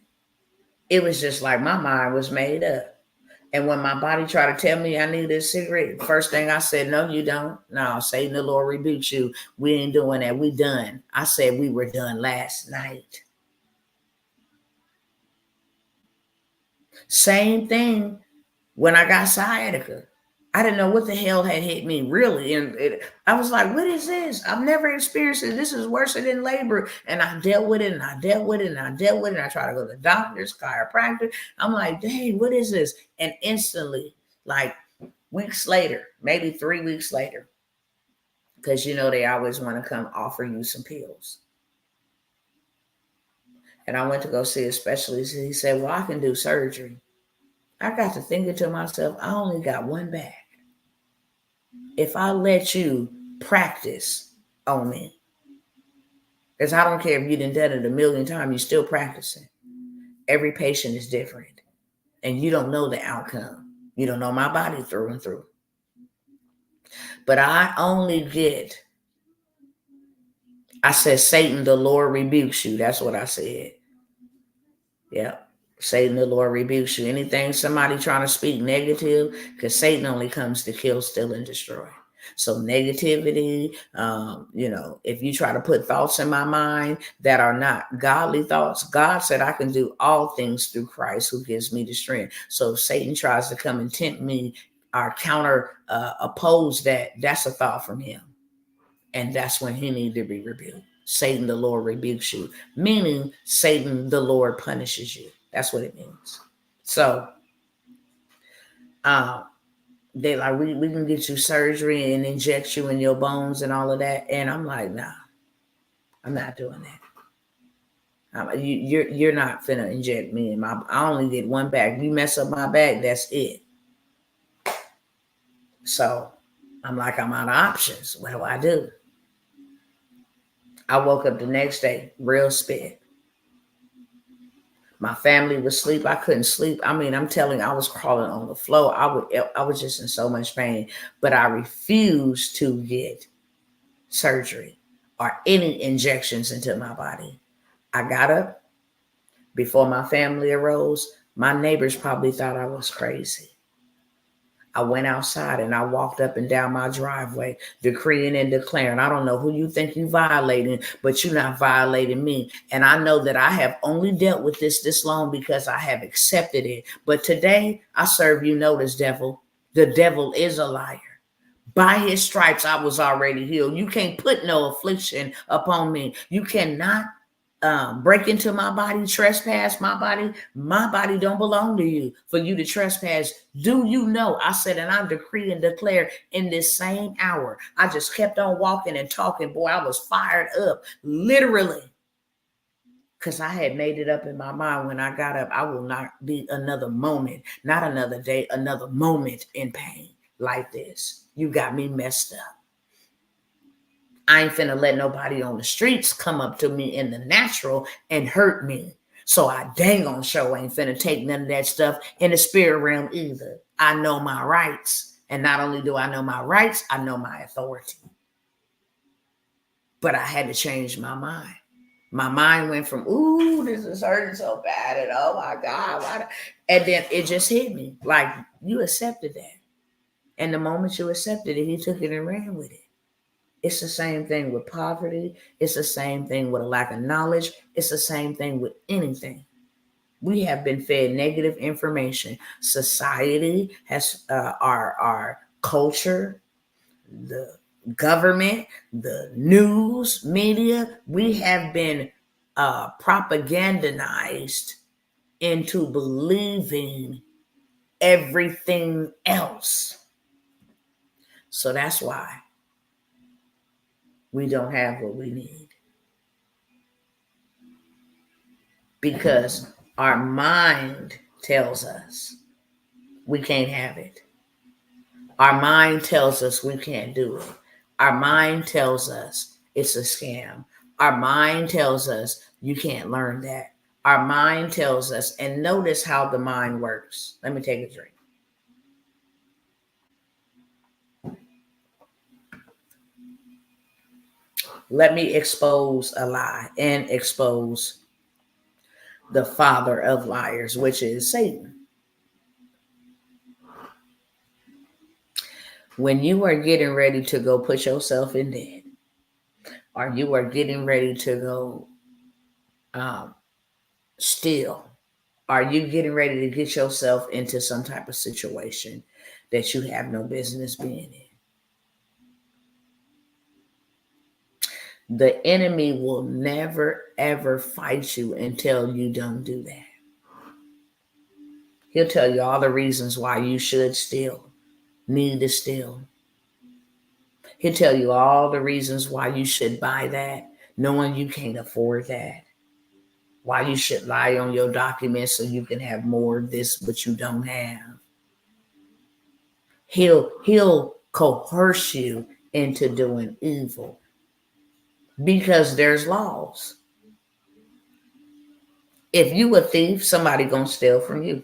It was just like my mind was made up. And when my body tried to tell me I needed a cigarette, first thing I said, no, you don't. No, Satan, the Lord rebukes you. We ain't doing that. We done. I said we were done last night. Same thing when I got sciatica. I didn't know what the hell had hit me, really. And I was like, what is this? I've never experienced it. This is worse than labor. And I dealt with it, and I dealt with it, and I dealt with it. And I try to go to doctors, chiropractor. I'm like, dang, what is this? And instantly, like weeks later, maybe 3 weeks later, because they always want to come offer you some pills. And I went to go see a specialist. He said, well, I can do surgery. I got to thinking to myself, I only got one bag. If I let you practice on me, because I don't care if you done done it a million times, you're still practicing. Every patient is different. And you don't know the outcome. You don't know my body through and through. But I said, Satan, the Lord rebukes you. That's what I said. Yeah. Satan, the Lord rebukes you. Anything somebody trying to speak negative, because Satan only comes to kill, steal, and destroy. So negativity, if you try to put thoughts in my mind that are not godly thoughts, God said I can do all things through Christ who gives me the strength. So if Satan tries to come and tempt me or oppose that's a thought from him. And that's when he needs to be rebuked. Satan, the Lord rebukes you, meaning Satan, the Lord punishes you. That's what it means. So they like, we can get you surgery and inject you in your bones and all of that. And I'm like, nah, I'm not doing that. You're not finna inject me in I only get one back. You mess up my back, that's it. So I'm like, I'm out of options. What do I do? I woke up the next day, real spit. My family was asleep. I couldn't sleep. I mean, I'm telling you, I was crawling on the floor. I was just in so much pain, but I refused to get surgery or any injections into my body. I got up before my family arose. My neighbors probably thought I was crazy. I went outside and I walked up and down my driveway, decreeing and declaring, I don't know who you think you violating, but you're not violating me. And I know that I have only dealt with this long because I have accepted it. But today I serve you notice, devil. The devil is a liar. By his stripes, I was already healed. You can't put no affliction upon me. You cannot break into my body, trespass my body. My body don't belong to you for you to trespass. Do you know? I said, and I decree and declare in this same hour. I just kept on walking and talking. Boy, I was fired up, literally. Because I had made it up in my mind when I got up, I will not be another moment, not another day, another moment in pain like this. You got me messed up. I ain't finna let nobody on the streets come up to me in the natural and hurt me. So I dang on show ain't finna take none of that stuff in the spirit realm either. I know my rights. And not only do I know my rights, I know my authority. But I had to change my mind. My mind went from, ooh, this is hurting so bad. And oh my God. And then it just hit me. Like, you accepted that. And the moment you accepted it, he took it and ran with it. It's the same thing with poverty. It's the same thing with a lack of knowledge. It's the same thing with anything. We have been fed negative information. Society has our culture, the government, the news, media. We have been propagandized into believing everything else. So that's why we don't have what we need. Because our mind tells us we can't have it. Our mind tells us we can't do it. Our mind tells us it's a scam. Our mind tells us you can't learn that. Our mind tells us, and notice how the mind works. Let me take a drink. Let me expose a lie and expose the father of liars, which is Satan. When you are getting ready to go put yourself in debt, or you are getting ready to go steal, are you getting ready to get yourself into some type of situation that you have no business being in? The enemy will never, ever fight you until you don't do that. He'll tell you all the reasons why you should steal, need to steal. He'll tell you all the reasons why you should buy that, knowing you can't afford that. Why you should lie on your documents so you can have more of this, but you don't have. He'll coerce you into doing evil because there's laws. If you a thief, somebody gonna steal from you.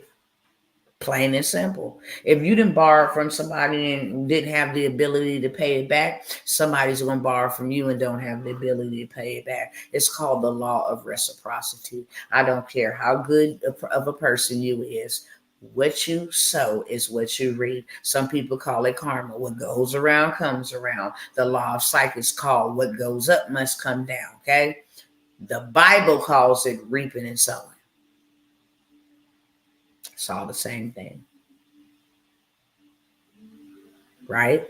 Plain and simple. If you didn't borrow from somebody and didn't have the ability to pay it back, somebody's going to borrow from you and don't have the ability to pay it back. It's called the law of reciprocity. I don't care how good of a person you is. What you sow is what you reap. Some people call it karma. What goes around comes around. The law of psychics called what goes up must come down. Okay. The Bible calls it reaping and sowing. It's all the same thing. Right?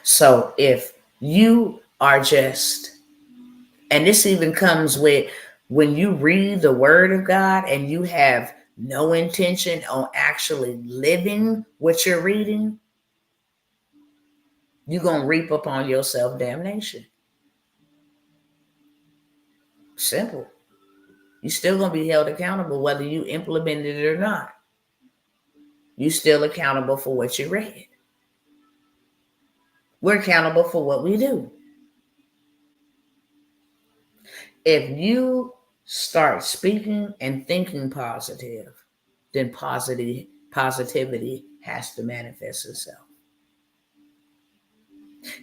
So if you are just, and this even comes with when you read the word of God and you have no intention on actually living what you're reading, you're going to reap upon your self-damnation. Simple. You're still going to be held accountable whether you implemented it or not. You're still accountable for what you read. We're accountable for what we do. If you start speaking and thinking positive, then positivity has to manifest itself.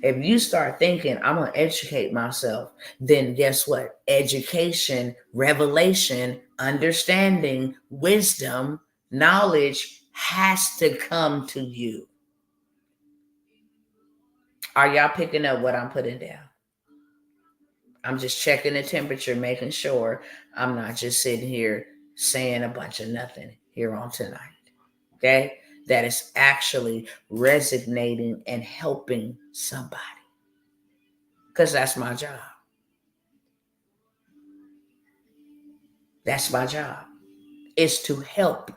If you start thinking, I'm going to educate myself, then guess what? Education, revelation, understanding, wisdom, knowledge has to come to you. Are y'all picking up what I'm putting down? I'm just checking the temperature, making sure I'm not just sitting here saying a bunch of nothing here on tonight. Okay? That is actually resonating and helping somebody. Because that's my job. That's my job. Is to help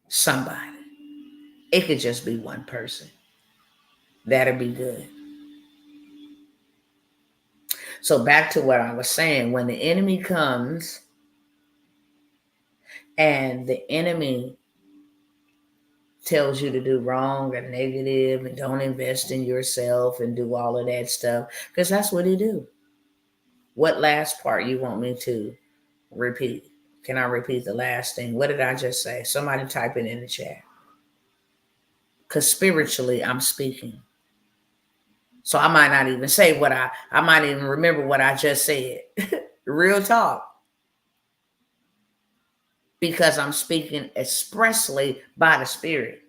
somebody. It could just be one person. That'll be good. So back to what I was saying. When the enemy comes and the enemy tells you to do wrong or negative and don't invest in yourself and do all of that stuff, because that's what he do. What last part you want me to repeat? Can I repeat the last thing? What did I just say? Somebody type it in the chat. Because spiritually, I'm speaking. So I might not even say what I might even remember what I just said. Real talk. Because I'm speaking expressly by the Spirit.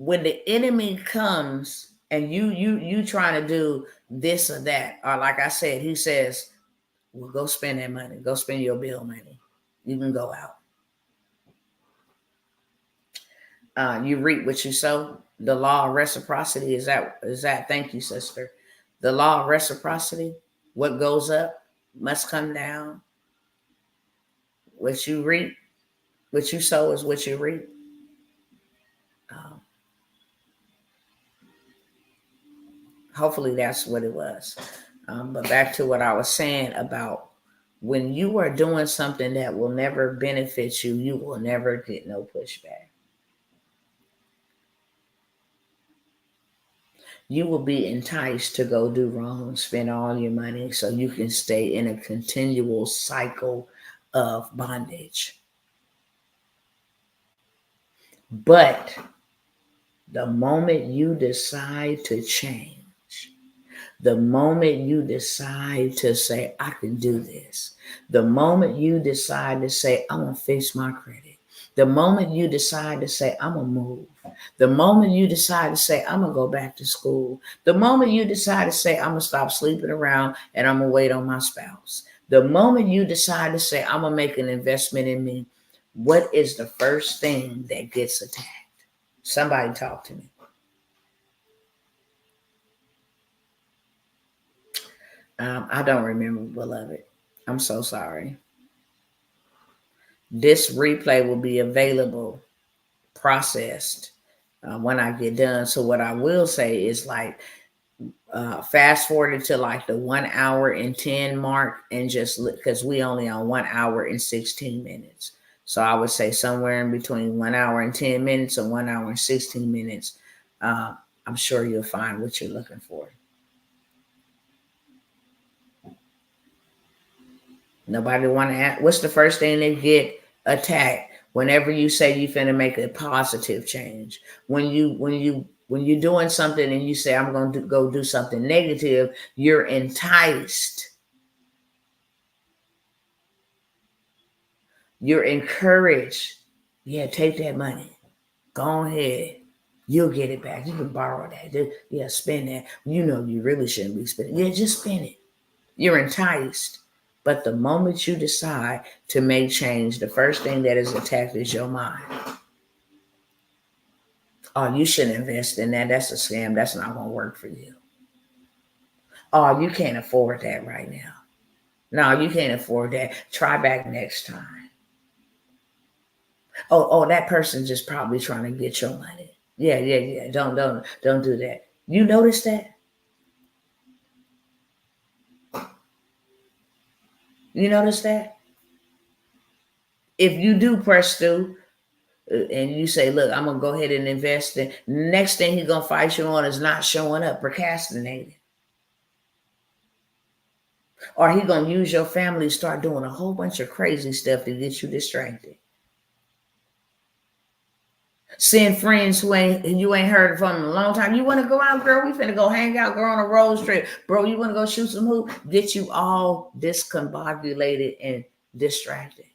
when the enemy comes and you trying to do this or that, or like I said, he says, well, go spend that money. Go spend your bill money. You can go out. You reap what you sow. The law of reciprocity is that. Thank you, sister. The law of reciprocity. What goes up must come down. What you reap, what you sow is what you reap. Hopefully that's what it was. But back to what I was saying about when you are doing something that will never benefit you, you will never get no pushback. You will be enticed to go do wrong, spend all your money so you can stay in a continual cycle of bondage. But the moment you decide to change, the moment you decide to say, I can do this, the moment you decide to say, I'm going to fix my credit, the moment you decide to say, I'm going to move, the moment you decide to say, I'm going to go back to school, the moment you decide to say, I'm going to stop sleeping around and I'm going to wait on my spouse, the moment you decide to say, I'm going to make an investment in me, what is the first thing that gets attacked? Somebody talk to me. I don't remember, beloved. I'm so sorry. This replay will be available, processed when I get done. So what I will say is like, fast forward to like the 1 hour and 10 mark, and just because we only on 1 hour and 16 minutes. So I would say somewhere in between 1 hour and 10 minutes and 1 hour and 16 minutes. I'm sure you'll find what you're looking for. Nobody want to ask. What's the first thing they get attacked whenever you say you finna make a positive change? When you're doing something and you say I'm going to go do something negative, you're enticed. You're encouraged. Yeah, take that money. Go ahead. You'll get it back. You can borrow that. Yeah, spend that. You know you really shouldn't be spending. Yeah, just spend it. You're enticed. But the moment you decide to make change, the first thing that is attacked is your mind. Oh, you shouldn't invest in that. That's a scam. That's not going to work for you. Oh, you can't afford that right now. No, you can't afford that. Try back next time. Oh, that person's just probably trying to get your money. Yeah. Don't do that. You notice that? You notice that? If you do press through, and you say, look, I'm going to go ahead and invest in, next thing he's going to fight you on is not showing up, procrastinating. Or he's going to use your family to start doing a whole bunch of crazy stuff to get you distracted. Send friends who you ain't heard from in a long time. You want to go out, girl? We finna go hang out, girl, on a road trip. Bro, you want to go shoot some hoop? Get you all discombobulated and distracted.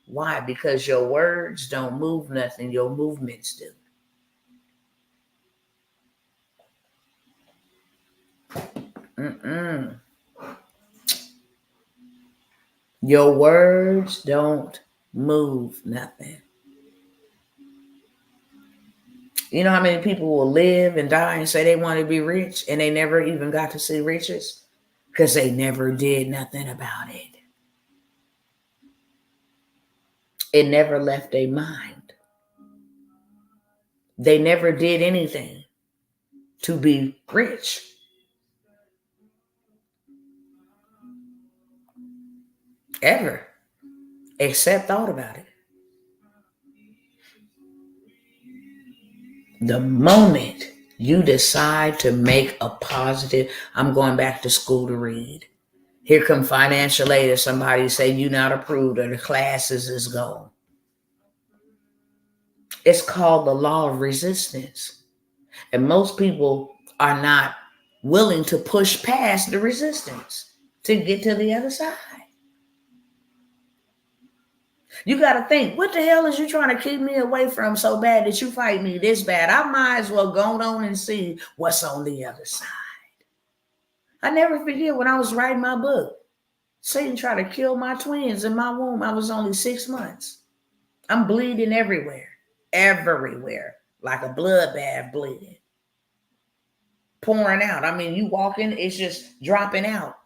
Why? Because your words don't move nothing. Your movements do. Your words don't move nothing. You know how many people will live and die and say they want to be rich and they never even got to see riches? Because they never did nothing about it. It never left their mind. They never did anything to be rich. Ever. Except thought about it. The moment you decide to make a positive, I'm going back to school to read. Here come financial aid, or somebody say you not approved or the classes is gone. It's called the law of resistance. And most people are not willing to push past the resistance to get to the other side. You got to think, what the hell is you trying to keep me away from so bad that you fight me this bad? I might as well go on and see what's on the other side. I never forget when I was writing my book, Satan tried to kill my twins in my womb. I was only 6 months. I'm bleeding everywhere, like a bloodbath bleeding, pouring out. I mean, you walking, it's just dropping out.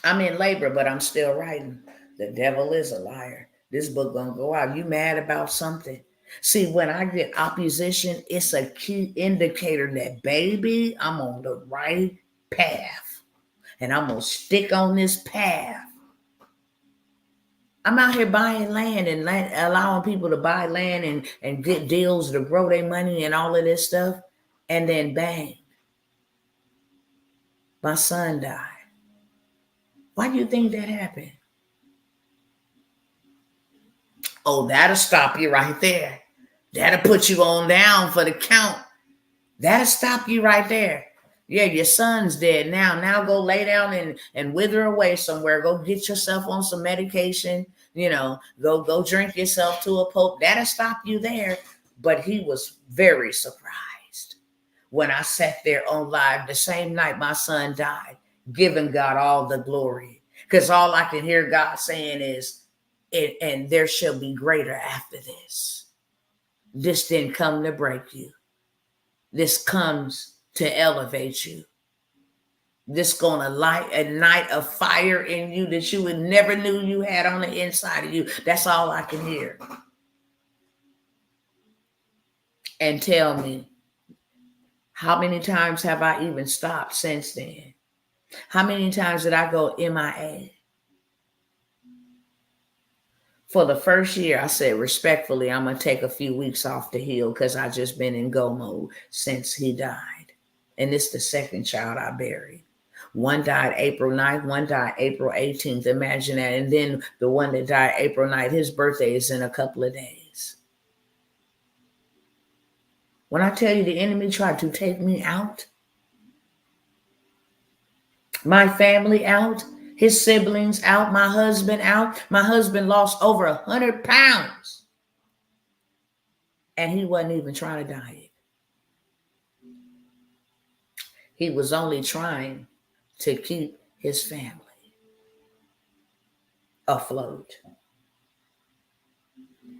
I'm in labor, but I'm still writing. The devil is a liar. This book gonna go out. You mad about something? See, when I get opposition, it's a key indicator that, baby, I'm on the right path. And I'm gonna stick on this path. I'm out here buying land and allowing people to buy land and get deals to grow their money and all of this stuff. And then bang, my son died. Why do you think that happened? Oh, that'll stop you right there. That'll put you on down for the count. That'll stop you right there. Yeah, your son's dead now. Now go lay down and wither away somewhere. Go get yourself on some medication. Go drink yourself to a Pope. That'll stop you there. But he was very surprised when I sat there on live the same night my son died, giving God all the glory. Because all I can hear God saying is, and there shall be greater after this. This didn't come to break you. This comes to elevate you. This gonna light a night of fire in you that you would never knew you had on the inside of you. That's all I can hear. And tell me, how many times have I even stopped since then? How many times did I go MIA? For the first year, I said, respectfully, I'm going to take a few weeks off to heal because I just been in go mode since he died. And it's the second child I buried. One died April 9th, one died April 18th. Imagine that. And then the one that died April 9th, his birthday is in a couple of days. When I tell you the enemy tried to take me out, my family out, his siblings out, my husband out. My husband lost over 100 pounds. And he wasn't even trying to diet. He was only trying to keep his family afloat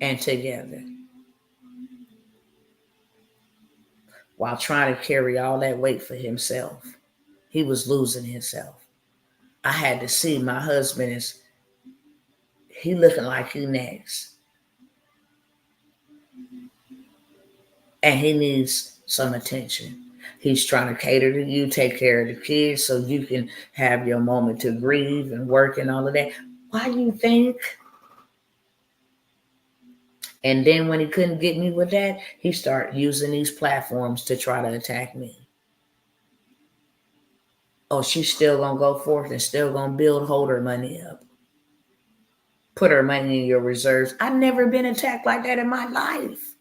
and together, while trying to carry all that weight for himself. He was losing himself. I had to see my husband he looking like he next. And he needs some attention. He's trying to cater to you, take care of the kids so you can have your moment to grieve and work and all of that. Why do you think? And then when he couldn't get me with that, he started using these platforms to try to attack me. Oh, she's still going to go forth and still going to hold her money up. Put her money in your reserves. I've never been attacked like that in my life.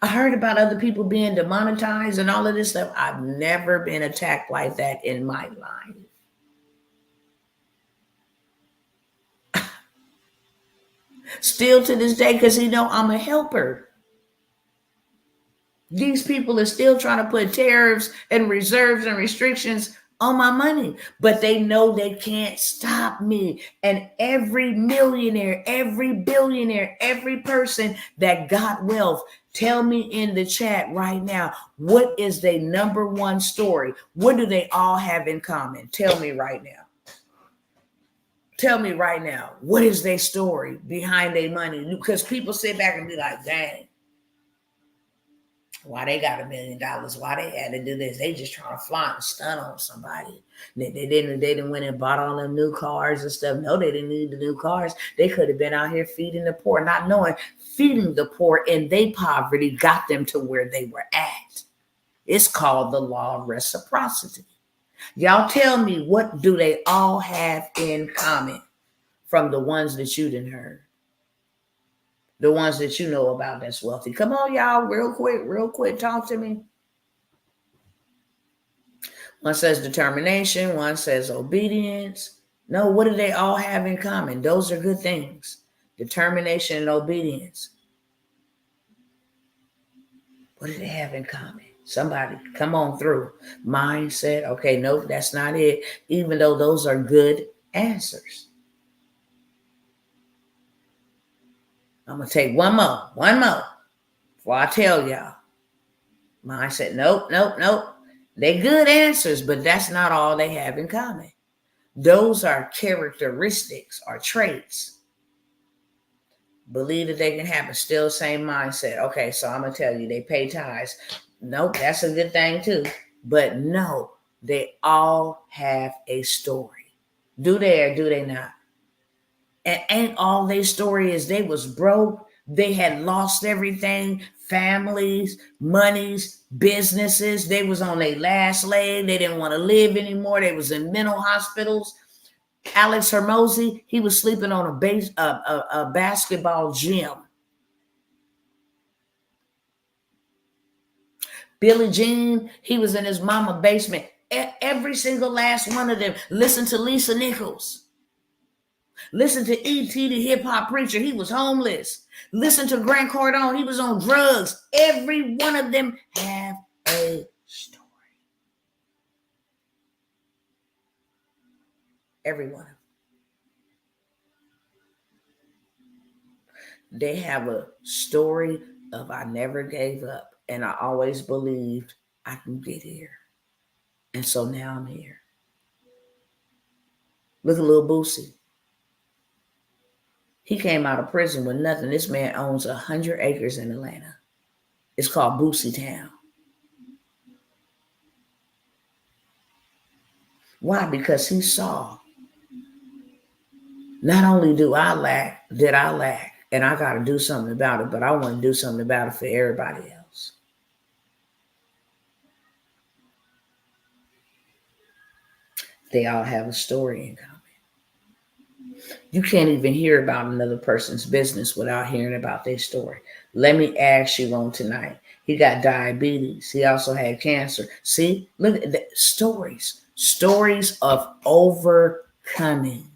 I heard about other people being demonetized and all of this stuff. I've never been attacked like that in my life. Still to this day, because I'm a helper. These people are still trying to put tariffs and reserves and restrictions on my money, but they know they can't stop me. And every millionaire, every billionaire, every person that got wealth, tell me in the chat right now, what is their number one story? What do they all have in common? Tell me right now. Tell me right now, what is their story behind their money? Because people sit back and be like, dang, why they got $1 million? Why they had to do this? They just trying to flaunt and stun on somebody. They didn't went and bought all them new cars and stuff. No, they didn't need the new cars. They could have been out here feeding the poor, not knowing feeding the poor in their poverty got them to where they were at. It's called the law of reciprocity. Y'all tell me, what do they all have in common from the ones that you didn't heard? The ones that you know about that's wealthy. Come on, y'all, real quick, talk to me. One says determination, one says obedience, No, what do they all have in common? Those are good things. Determination and obedience. What do they have in common? Somebody come on through. Mindset. Okay, no, that's not it. Even though those are good answers. I'm going to take one more before I tell y'all. Mindset. Nope. They're good answers, but that's not all they have in common. Those are characteristics or traits. Believe that they can happen. Still same mindset. Okay, so I'm going to tell you, they pay tithes. Nope, that's a good thing too. But no, they all have a story. Do they or do they not? And ain't all their story is they was broke. They had lost everything, families, monies, businesses. They was on their last leg. They didn't want to live anymore. They was in mental hospitals. Alex Hermosi, he was sleeping on a basketball gym. Billie Jean, he was in his mama basement. Every single last one of them. Listen to Lisa Nichols. Listen to E.T. the hip hop preacher. He was homeless. Listen to Grant Cardone. He was on drugs. Every one of them have a story. Every one of them. They have a story of I never gave up and I always believed I can get here. And so now I'm here. Look at Lil Boosie. He came out of prison with nothing. This man owns 100 acres in Atlanta. It's called Boosie Town. Why? Because he saw, not only did I lack, and I got to do something about it, but I want to do something about it for everybody else. They all have a story in common. You can't even hear about another person's business without hearing about their story. Let me ask you on tonight. He got diabetes. He also had cancer. See, look at the stories of overcoming.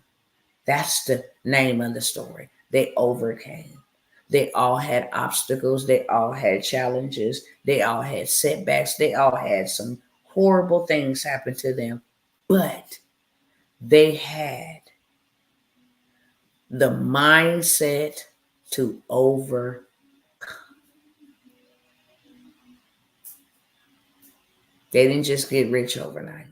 That's the name of the story. They overcame. They all had obstacles. They all had challenges. They all had setbacks. They all had some horrible things happen to them. But they had the mindset to overcome. They didn't just get rich overnight.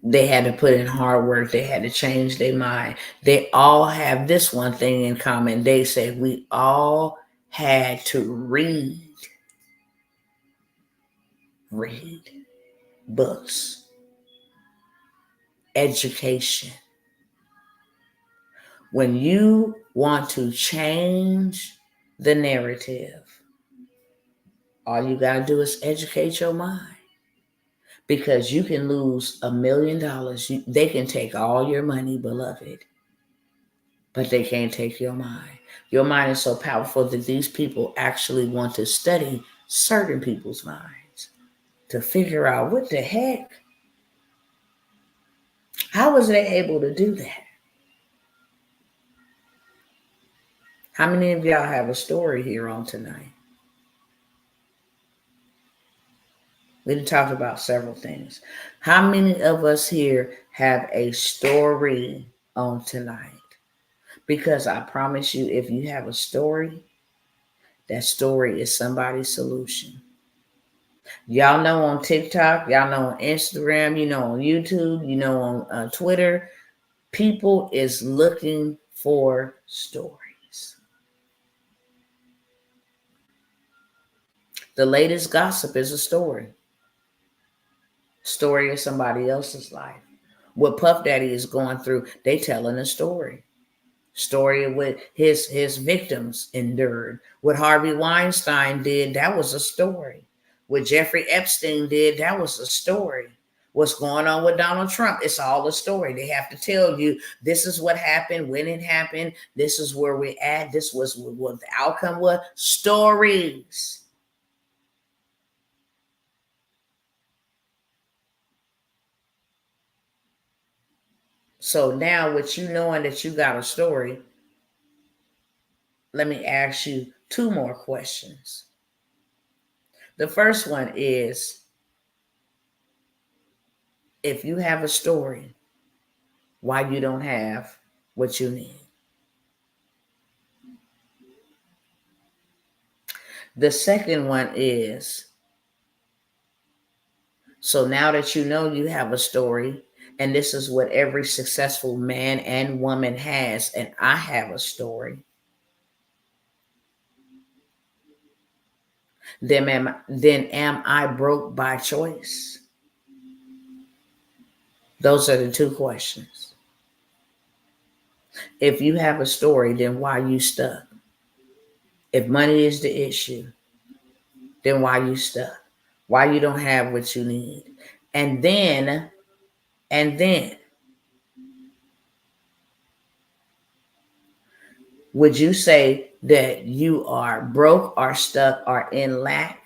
They had to put in hard work. They had to change their mind. They all have this one thing in common. They said we all had to read books, education. When you want to change the narrative, all you got to do is educate your mind. Because you can lose $1 million. They can take all your money, beloved, but they can't take your mind. Your mind is so powerful that these people actually want to study certain people's minds to figure out what the heck. How was they able to do that? How many of y'all have a story here on tonight? We done talked about several things. How many of us here have a story on tonight? Because I promise you, if you have a story, that story is somebody's solution. Y'all know on TikTok, y'all know on Instagram, you know on YouTube, you know on Twitter, people is looking for stories. The latest gossip is a story. Story of somebody else's life. What Puff Daddy is going through, they telling a story. Story of what his victims endured. What Harvey Weinstein did, that was a story. What Jeffrey Epstein did, that was a story. What's going on with Donald Trump, it's all a story. They have to tell you, this is what happened, when it happened, this is where we're at, this was what the outcome was. Stories. So now with you knowing that you got a story, let me ask you two more questions. The first one is, if you have a story, why you don't have what you need? The second one is, so now that you know you have a story, and this is what every successful man and woman has, and I have a story, then am I broke by choice? Those are the two questions. If you have a story, then why you stuck? If money is the issue, then why you stuck? Why you don't have what you need? And then, would you say that you are broke or stuck or in lack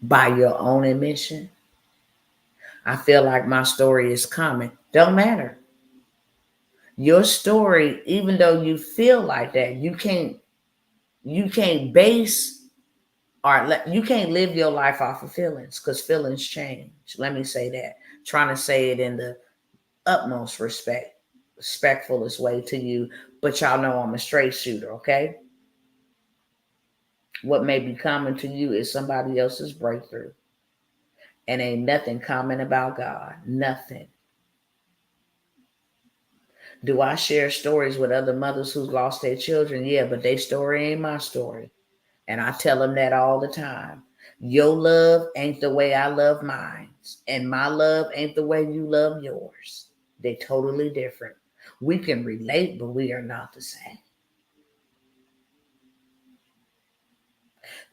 by your own admission? I feel like my story is common. Don't matter. Your story, even though you feel like that, you can't base, or you can't live your life off of feelings, because feelings change. Let me say that. Trying to say it in the utmost respectfulest way to you, but y'all know I'm a straight shooter, okay? What may be common to you is somebody else's breakthrough. And ain't nothing common about God. Nothing. Do I share stories with other mothers who've lost their children? Yeah, but their story ain't my story. And I tell them that all the time. Your love ain't the way I love mine. And my love ain't the way you love yours. They're totally different. We can relate, but we are not the same.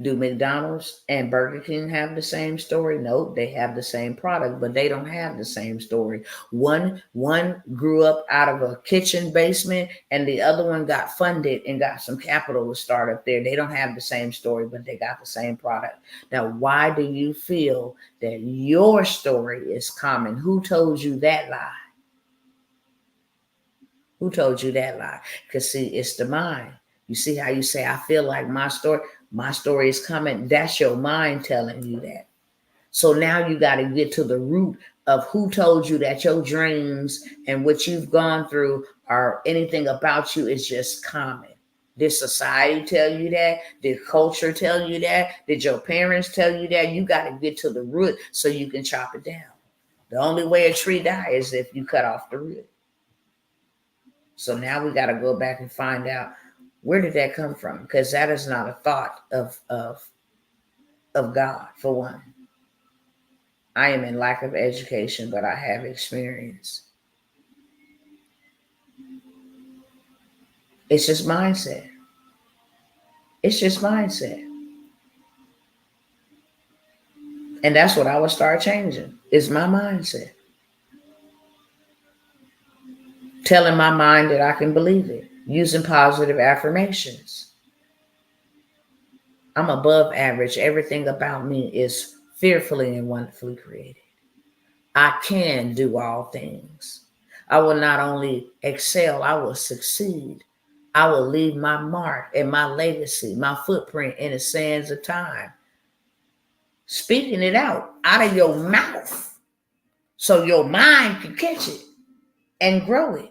Do McDonald's and Burger King have the same story? Nope, they have the same product, but they don't have the same story. One grew up out of a kitchen basement, and the other one got funded and got some capital to start up there. They don't have the same story, but they got the same product. Now, why do you feel that your story is common? Who told you that lie? Who told you that lie? Because see, it's the mind. You see how you say, I feel like my story is coming. That's your mind telling you that. So now you got to get to the root of who told you that your dreams and what you've gone through or anything about you is just common. Did society tell you that? Did culture tell you that? Did your parents tell you that? You got to get to the root so you can chop it down. The only way a tree dies is if you cut off the root. So now we got to go back and find out, where did that come from? Because that is not a thought of God, for one. I am in lack of education, but I have experience. It's just mindset. It's just mindset. And that's what I would start changing, is my mindset. Telling my mind that I can believe it. Using positive affirmations. I'm above average. Everything about me is fearfully and wonderfully created. I can do all things. I will not only excel, I will succeed. I will leave my mark and my legacy, my footprint in the sands of time. Speaking it out of your mouth so your mind can catch it and grow it.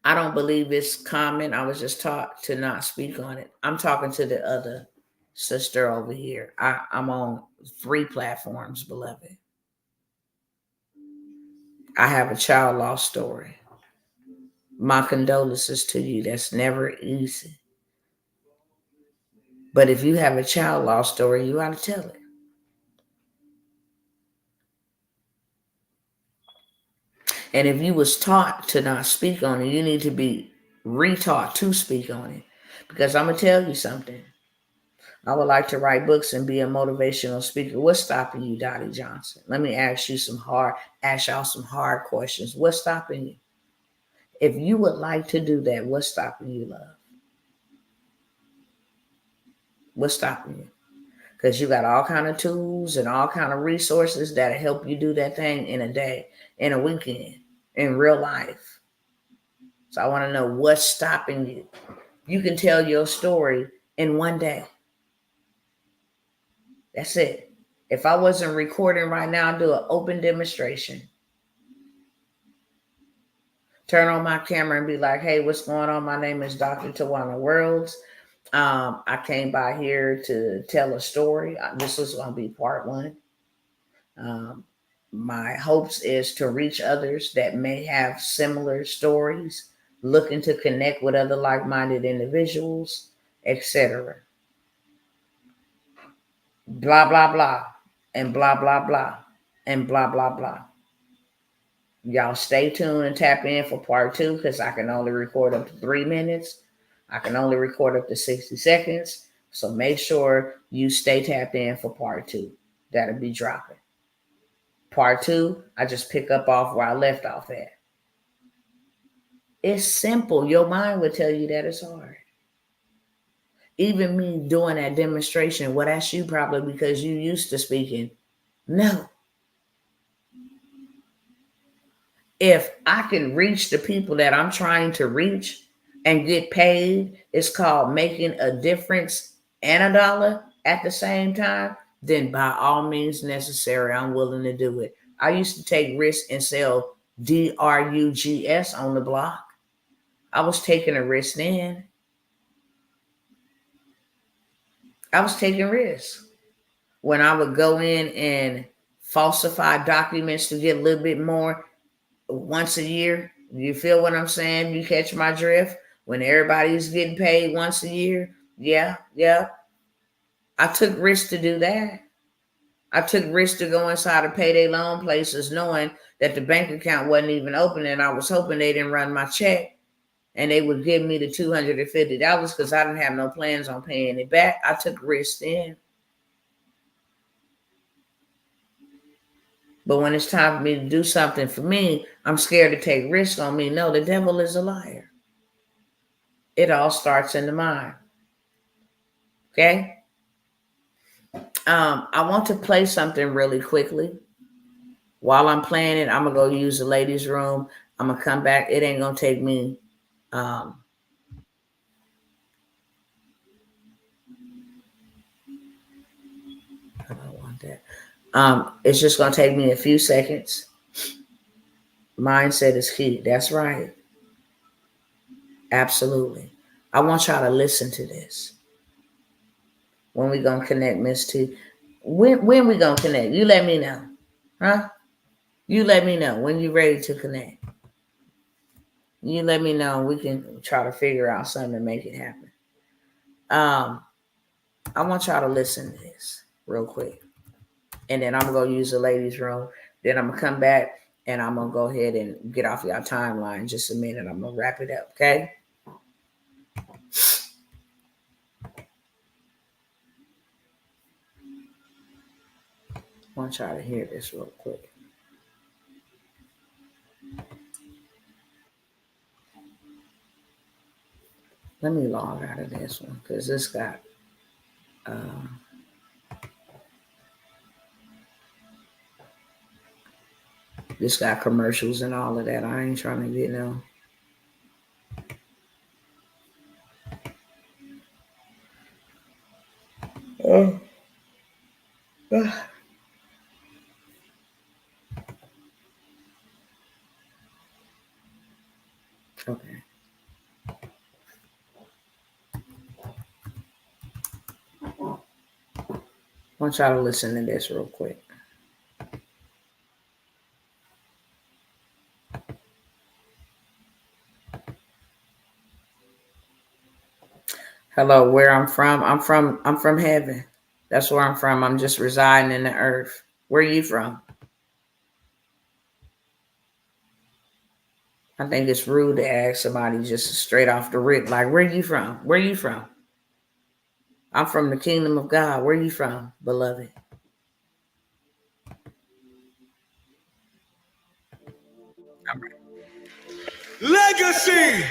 I don't believe it's common. I was just taught to not speak on it. I'm talking to the other sister over here. I'm on 3 platforms, beloved. I have a child loss story. My condolences to you. That's never easy. But if you have a child loss story, you got to tell it. And if you was taught to not speak on it, you need to be retaught to speak on it. Because I'm going to tell you something. I would like to write books and be a motivational speaker. What's stopping you, Dottie Johnson? Let me ask y'all some hard questions. What's stopping you? If you would like to do that, what's stopping you, love? What's stopping you? because you got all kind of tools and all kind of resources that'll help you do that thing in a day, in a weekend, in real life. So I want to know what's stopping you. You can tell your story in one day. That's it. If I wasn't recording right now, I'd do an open demonstration. Turn on my camera and be like, hey, what's going on? My name is Dr. Tawana Worlds. I came by here to tell a story. This is going to be part one. My hopes is to reach others that may have similar stories, looking to connect with other like-minded individuals, etc. Blah, blah, blah, and blah, blah, blah, and blah, blah, blah. Y'all stay tuned and tap in for part two, because I can only record up to 3 minutes. I can only record up to 60 seconds. So make sure you stay tapped in for part two. That'll be dropping. Part two, I just pick up off where I left off at. It's simple. Your mind would tell you that it's hard. Even me doing that demonstration, well, that's you probably because you used to speaking. No. If I can reach the people that I'm trying to reach and get paid, it's called making a difference and a dollar at the same time, then by all means necessary, I'm willing to do it. I used to take risks and sell drugs on the block. I was taking a risk then. I was taking risks. When I would go in and falsify documents to get a little bit more once a year. You feel what I'm saying? You catch my drift? When everybody's getting paid once a year. Yeah. I took risks to do that. I took risks to go inside of payday loan places knowing that the bank account wasn't even open, and I was hoping they didn't run my check and they would give me the $250 because I didn't have no plans on paying it back. I took risks then. But when it's time for me to do something for me, I'm scared to take risks on me. No, the devil is a liar. It all starts in the mind. Okay? I want to play something really quickly. While I'm playing it, I'm going to go use the ladies' room. I'm going to come back. It ain't going to take me. I don't want that. It's just going to take me a few seconds. Mindset is key. That's right. Absolutely. I want y'all to listen to this. When we going to connect, Miss T? When we going to connect? You let me know. Huh? You let me know when you're ready to connect. You let me know. We can try to figure out something to make it happen. I want y'all to listen to this real quick. And then I'm going to use the ladies' room. Then I'm going to come back and I'm going to go ahead and get off y'all timeline in just a minute. I'm going to wrap it up, okay? I want y'all to hear this real quick. Let me log out of this one because this got commercials and all of that. I ain't trying to get no. Okay. I want y'all to listen to this real quick. Hello, where I'm from? I'm from heaven. That's where I'm from. I'm just residing in the earth. Where are you from? I think it's rude to ask somebody just straight off the rip, like, where are you from? Where are you from? I'm from the kingdom of God. Where are you from, beloved? Legacy.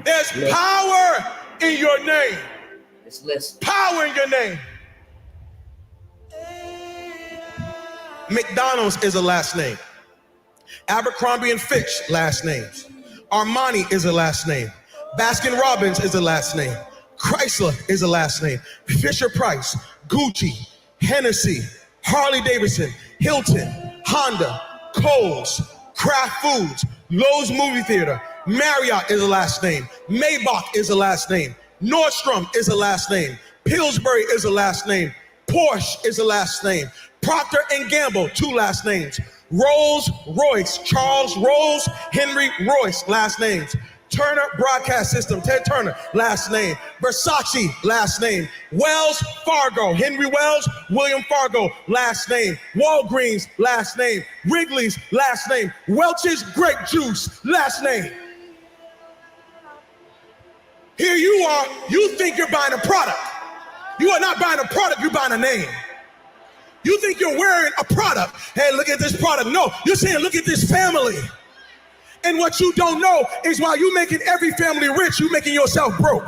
There's power in your name. Just listen. Power in your name. McDonald's is a last name. Abercrombie and Fitch, last names. Armani is a last name. Baskin Robbins is a last name. Chrysler is a last name. Fisher Price, Gucci, Hennessy, Harley Davidson, Hilton, Honda, Kohl's, Kraft Foods, Lowe's Movie Theater, Marriott is a last name. Maybach is a last name. Nordstrom is a last name. Pillsbury is a last name. Porsche is a last name. Procter & Gamble, 2 last names. Rolls Royce, Charles Rolls, Henry Royce, last names. Turner Broadcast System, Ted Turner, last name. Versace, last name. Wells Fargo, Henry Wells, William Fargo, last name. Walgreens, last name. Wrigley's, last name. Welch's Grape Juice, last name. Here you are, you think you're buying a product. You are not buying a product, you're buying a name. You think you're wearing a product. Hey, look at this product. No, you're saying, look at this family. And what you don't know is while you're making every family rich, you're making yourself broke.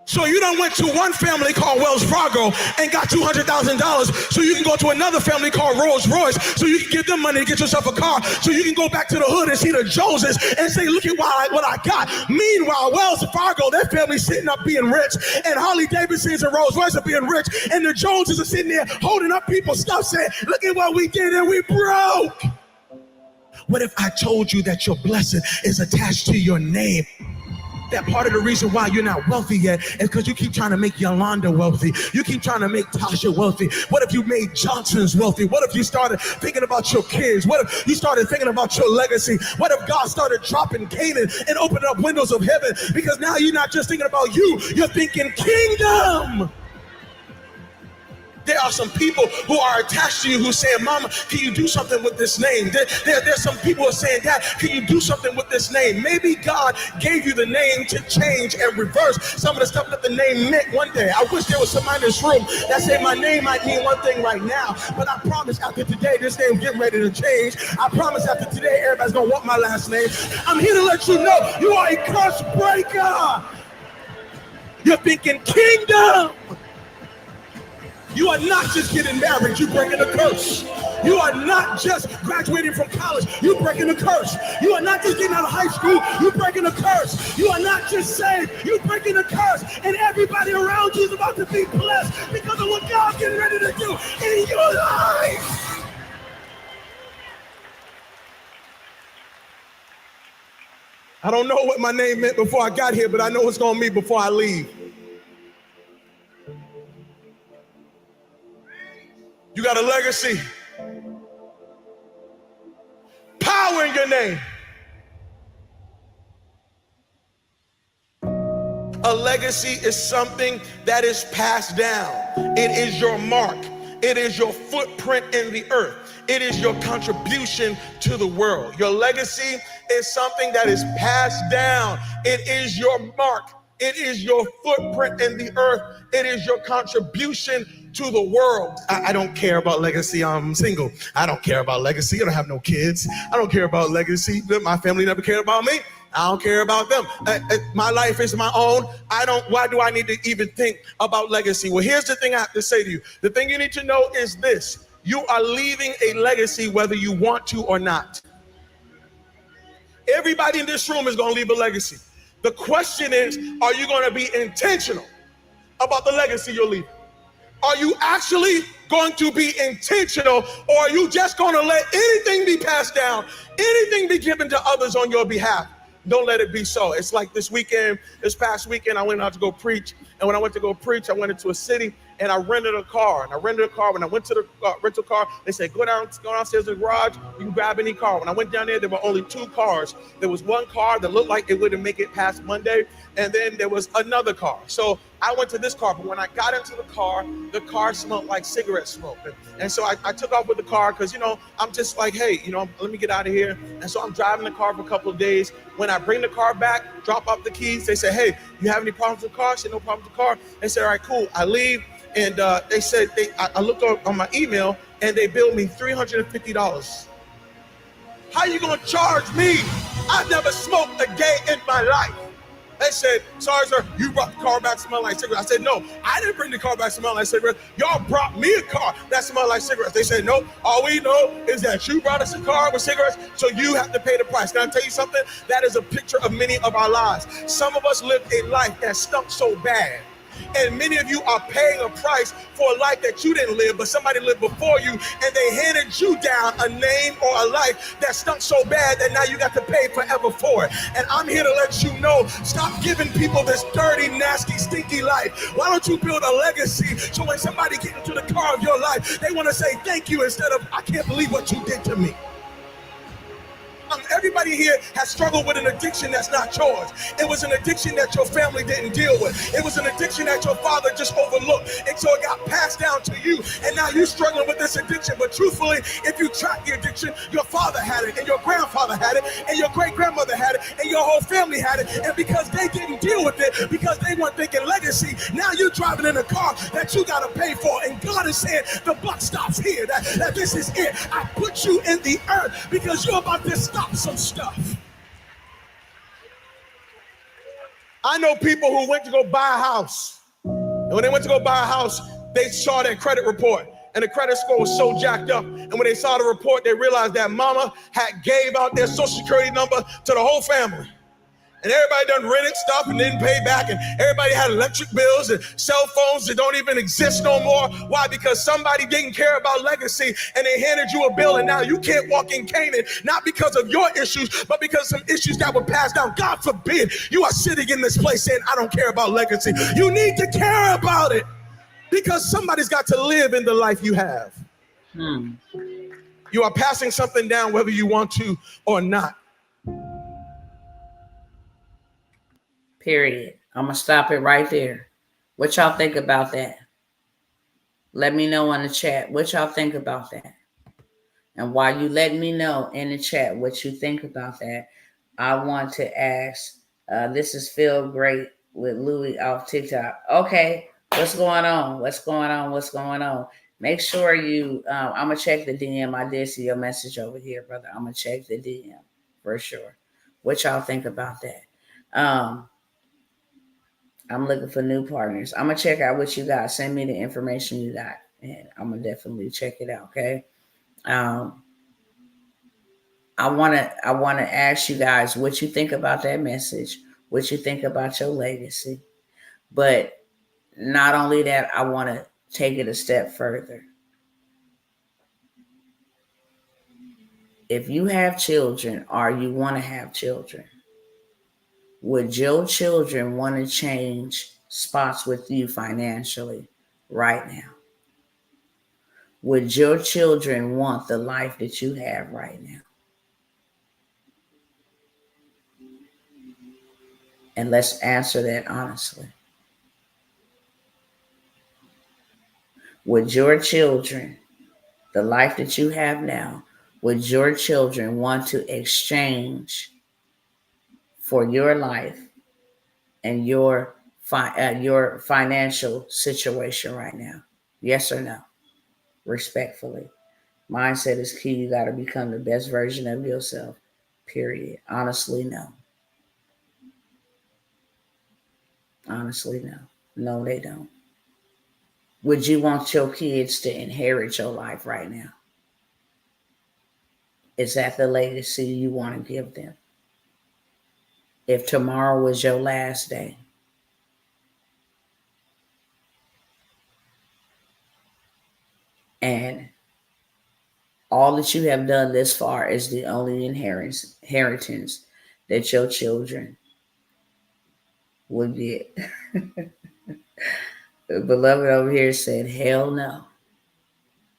So you done went to one family called Wells Fargo and got $200,000 so you can go to another family called Rolls Royce so you can give them money to get yourself a car so you can go back to the hood and see the Joneses and say, look at what I got. Meanwhile, Wells Fargo, their family's sitting up being rich, and Harley Davidsons and Rolls Royce are being rich, and the Joneses are sitting there holding up people's stuff saying, look at what we did and we broke. What if I told you that your blessing is attached to your name? That part of the reason why you're not wealthy yet is because you keep trying to make Yolanda wealthy. You keep trying to make Tasha wealthy. What if you made Johnson's wealthy? What if you started thinking about your kids? What if you started thinking about your legacy? What if God started dropping Canaan and opening up windows of heaven? Because now you're not just thinking about you, you're thinking kingdom. There are some people who are attached to you who say, Mama, can you do something with this name? There's some people who are saying, Dad, can you do something with this name? Maybe God gave you the name to change and reverse some of the stuff that the name meant one day. I wish there was somebody in this room that said my name might mean one thing right now, but I promise after today, this name's getting ready to change. I promise after today, everybody's going to want my last name. I'm here to let you know you are a curse breaker. You're thinking kingdom. You are not just getting married, you're breaking a curse. You are not just graduating from college, you're breaking a curse. You are not just getting out of high school, you're breaking a curse. You are not just saved, you're breaking a curse. And everybody around you is about to be blessed because of what God's getting ready to do in your life. I don't know what my name meant before I got here, but I know what's going to mean before I leave. You got a legacy. Power in your name. A legacy is something that is passed down. It is your mark. It is your footprint in the earth. It is your contribution to the world. Your legacy is something that is passed down. It is your mark. It is your footprint in the earth. It is your contribution to the world. I don't care about legacy. I'm single. I don't care about legacy. I don't have no kids. I don't care about legacy. My family never cared about me. I don't care about them. My life is my own. Why do I need to even think about legacy? Well, here's the thing I have to say to you. The thing you need to know is this. You are leaving a legacy whether you want to or not. Everybody in this room is going to leave a legacy. The question is, are you going to be intentional about the legacy you're leaving? Are you actually going to be intentional, or are you just going to let anything be passed down, anything be given to others on your behalf? Don't let it be so. It's like this past weekend, I went out to go preach. And when I went to go preach, I went into a city and I rented a car. When I went to the rental car, they said, go downstairs in the garage. You can grab any car. When I went down there were only 2 cars. There was one car that looked like it wouldn't make it past Monday. And then there was another car. So I went to this car. But when I got into the car smelled like cigarette smoke. And so I took off with the car because, I'm just like, hey, let me get out of here. And so I'm driving the car for a couple of days. When I bring the car back, drop off the keys, they say, hey, you have any problems with the car? I said, no problem with the car. They said, all right, cool. I leave. And they said, I looked on my email and they billed me $350. How you gonna charge me? I've never smoked a day in my life. They said, sorry, sir, you brought the car back smelling like cigarettes. I said, no, I didn't bring the car back smelling like cigarettes. Y'all brought me a car that smelled like cigarettes. They said, no, all we know is that you brought us a car with cigarettes, so you have to pay the price. Can I tell you something? That is a picture of many of our lives. Some of us lived a life that stunk so bad. And many of you are paying a price for a life that you didn't live, but somebody lived before you, and they handed you down a name or a life that stunk so bad that now you got to pay forever for it. And I'm here to let you know, stop giving people this dirty, nasty, stinky life. Why don't you build a legacy so when somebody gets into the car of your life, they want to say thank you instead of, I can't believe what you did to me. Everybody here has struggled with an addiction that's not yours. It was an addiction that your family didn't deal with. It was an addiction that your father just overlooked. And so it got passed down to you. And now you're struggling with this addiction. But truthfully, if you track the addiction, your father had it, and your grandfather had it, and your great-grandmother had it, and your whole family had it. And because they didn't deal with it, because they weren't thinking legacy, now you're driving in a car that you got to pay for. And God is saying, the buck stops here, that this is it. I put you in the earth because you're about to stop some stuff. I know people who went to go buy a house, and when they went to go buy a house, they saw their credit report, and the credit score was so jacked up. And when they saw the report, they realized that mama had gave out their social security number to the whole family. And everybody done rented stuff and didn't pay back, and everybody had electric bills and cell phones that don't even exist no more. Why? Because somebody didn't care about legacy, and they handed you a bill, and now you can't walk in Canaan, not because of your issues, but because of some issues that were passed down. God forbid you are sitting in this place saying, I don't care about legacy. You need to care about it, because somebody's got to live in the life you have. You are passing something down whether you want to or not. Period. I'm going to stop it right there. What y'all think about that? Let me know in the chat what y'all think about that. And while you let me know in the chat what you think about that, I want to ask, this is Feel Great with Louie off TikTok. Okay, what's going on? What's going on? What's going on? Make sure you, I'm going to check the DM. I did see your message over here, brother. I'm going to check the DM for sure. What y'all think about that? I'm looking for new partners. I'm going to check out what you got. Send me the information you got, and I'm going to definitely check it out, okay? I want to ask you guys what you think about that message, what you think about your legacy. But not only that, I want to take it a step further. If you have children or you want to have children, would your children want to change spots with you financially right now? Would your children want the life that you have right now? And let's answer that honestly. Would your children, the life that you have now, would your children want to exchange for your life and your financial situation right now? Yes or no? Respectfully. Mindset is key. You got to become the best version of yourself. Period. Honestly, no. Honestly, no. No, they don't. Would you want your kids to inherit your life right now? Is that the legacy you want to give them? If tomorrow was your last day, and all that you have done this far is the only inheritance that your children would get. The beloved over here said, hell no.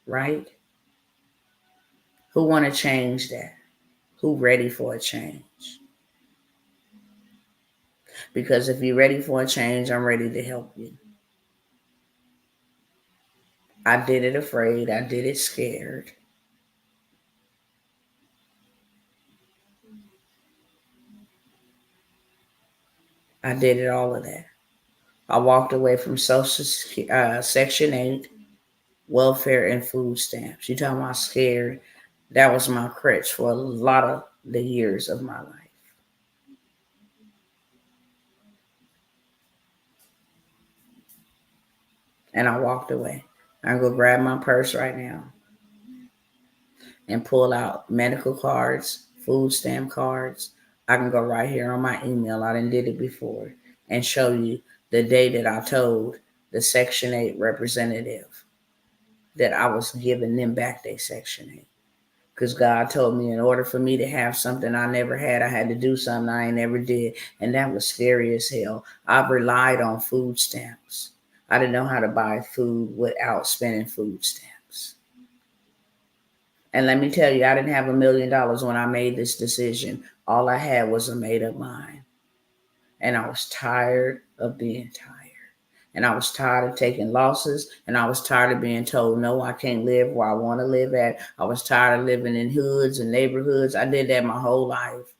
Right? Who want to change that? Who ready for a change? Because if you're ready for a change, I'm ready to help you. I did it afraid. I did it scared. I did it all of that. I walked away from Section 8, welfare, and food stamps. You talking about scared? That was my crutch for a lot of the years of my life. And I walked away. I can go grab my purse right now and pull out medical cards, food stamp cards. I can go right here on my email. I done did it before and show you the day that I told the Section 8 representative that I was giving them back their Section 8. Because God told me in order for me to have something I never had, I had to do something I ain't never did. And that was scary as hell. I relied on food stamps. I didn't know how to buy food without spending food stamps. And let me tell you, I didn't have $1 million when I made this decision. All I had was a made-up mind. And I was tired of being tired. And I was tired of taking losses. And I was tired of being told, no, I can't live where I want to live at. I was tired of living in hoods and neighborhoods. I did that my whole life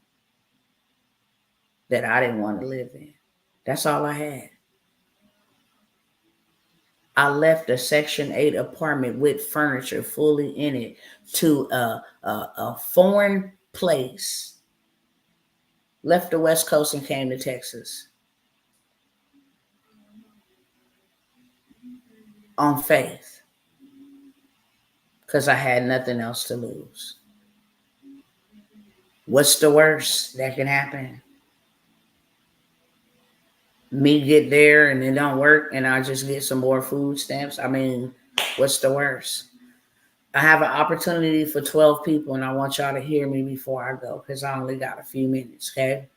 that I didn't want to live in. That's all I had. I left a Section 8 apartment with furniture fully in it to a foreign place. Left the West Coast and came to Texas. On faith. Because I had nothing else to lose. What's the worst that can happen? Me get there and it don't work and I just get some more food stamps. I mean, what's the worst? I have an opportunity for 12 people and I want y'all to hear me before I go because I only got a few minutes, okay?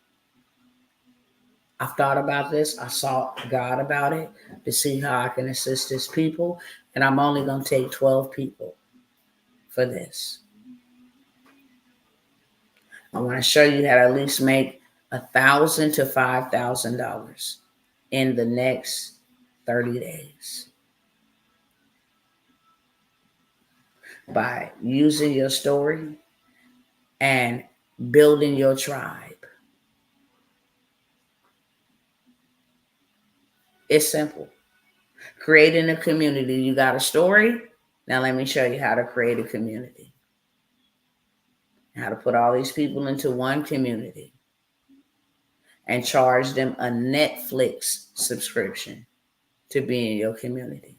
I've thought about this. I sought God about it to see how I can assist His people. And I'm only going to take 12 people for this. I want to show you how to at least make $1,000 to $5,000 in the next 30 days by using your story and building your tribe. It's simple. Creating a community. You got a story? Now let me show you how to create a community. How to put all these people into one community and charge them a Netflix subscription to be in your community.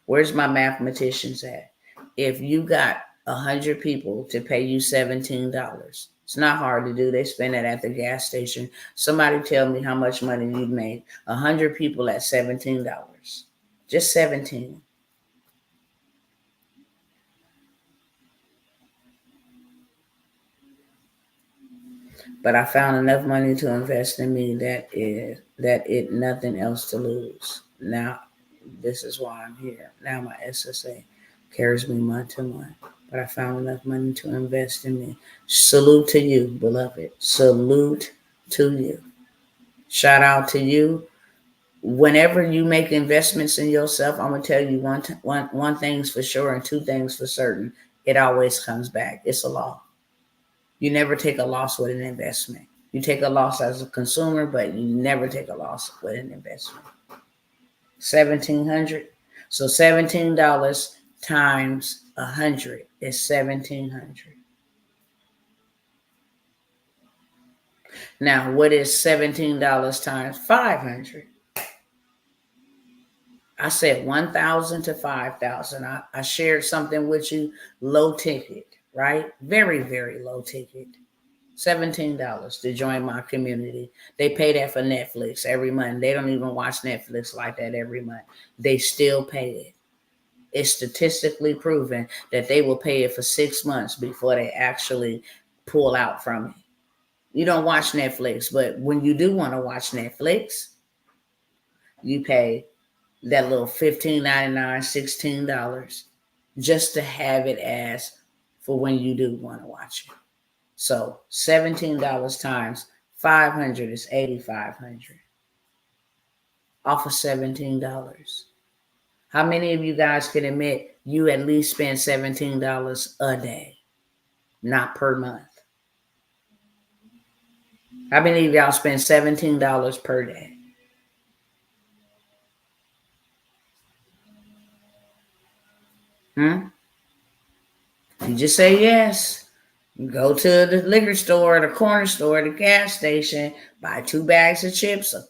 Where's my mathematicians at? If you got 100 people to pay you $17, it's not hard to do. They spend it at the gas station. Somebody tell me how much money you've made. 100 people at $17. Just 17. But I found enough money to invest in me that it nothing else to lose. Now, this is why I'm here. Now my SSA carries me month to month. But I found enough money to invest in me. Salute to you, beloved. Salute to you. Shout out to you. Whenever you make investments in yourself, I'm going to tell you one thing's for sure and two things for certain. It always comes back. It's a law. You never take a loss with an investment. You take a loss as a consumer, but you never take a loss with an investment. $1,700. So $17 times 100 is $1,700. Now, what is $17 times 500? I said 1,000 to 5,000. I shared something with you, low ticket, right? Very, very low ticket. $17 to join my community. They pay that for Netflix every month. They don't even watch Netflix like that every month. They still pay it. It's statistically proven that they will pay it for 6 months before they actually pull out from it. You don't watch Netflix, but when you do want to watch Netflix, you pay that little $15.99, $16 just to have it as for when you do want to watch it. So $17 times 500 is $8,500 off of $17. How many of you guys can admit you at least spend $17 a day, not per month? How many of y'all spend $17 per day? You just say yes. Go to the liquor store, the corner store, the gas station, buy 2 bags of chips, a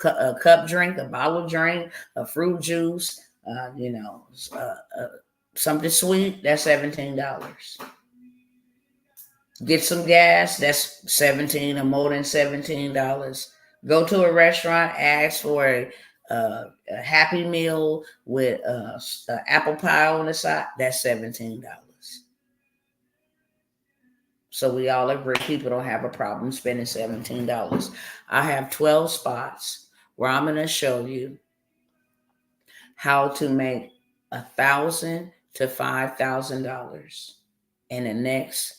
cup drink, a bottle drink, a fruit juice, you know, something sweet, that's $17. Get some gas, that's $17 or more than $17. Go to a restaurant, ask for a Happy Meal with apple pie on the side, that's $17. So we all agree people don't have a problem spending $17. I have 12 spots where I'm going to show you how to make $1,000 to $5,000 in the next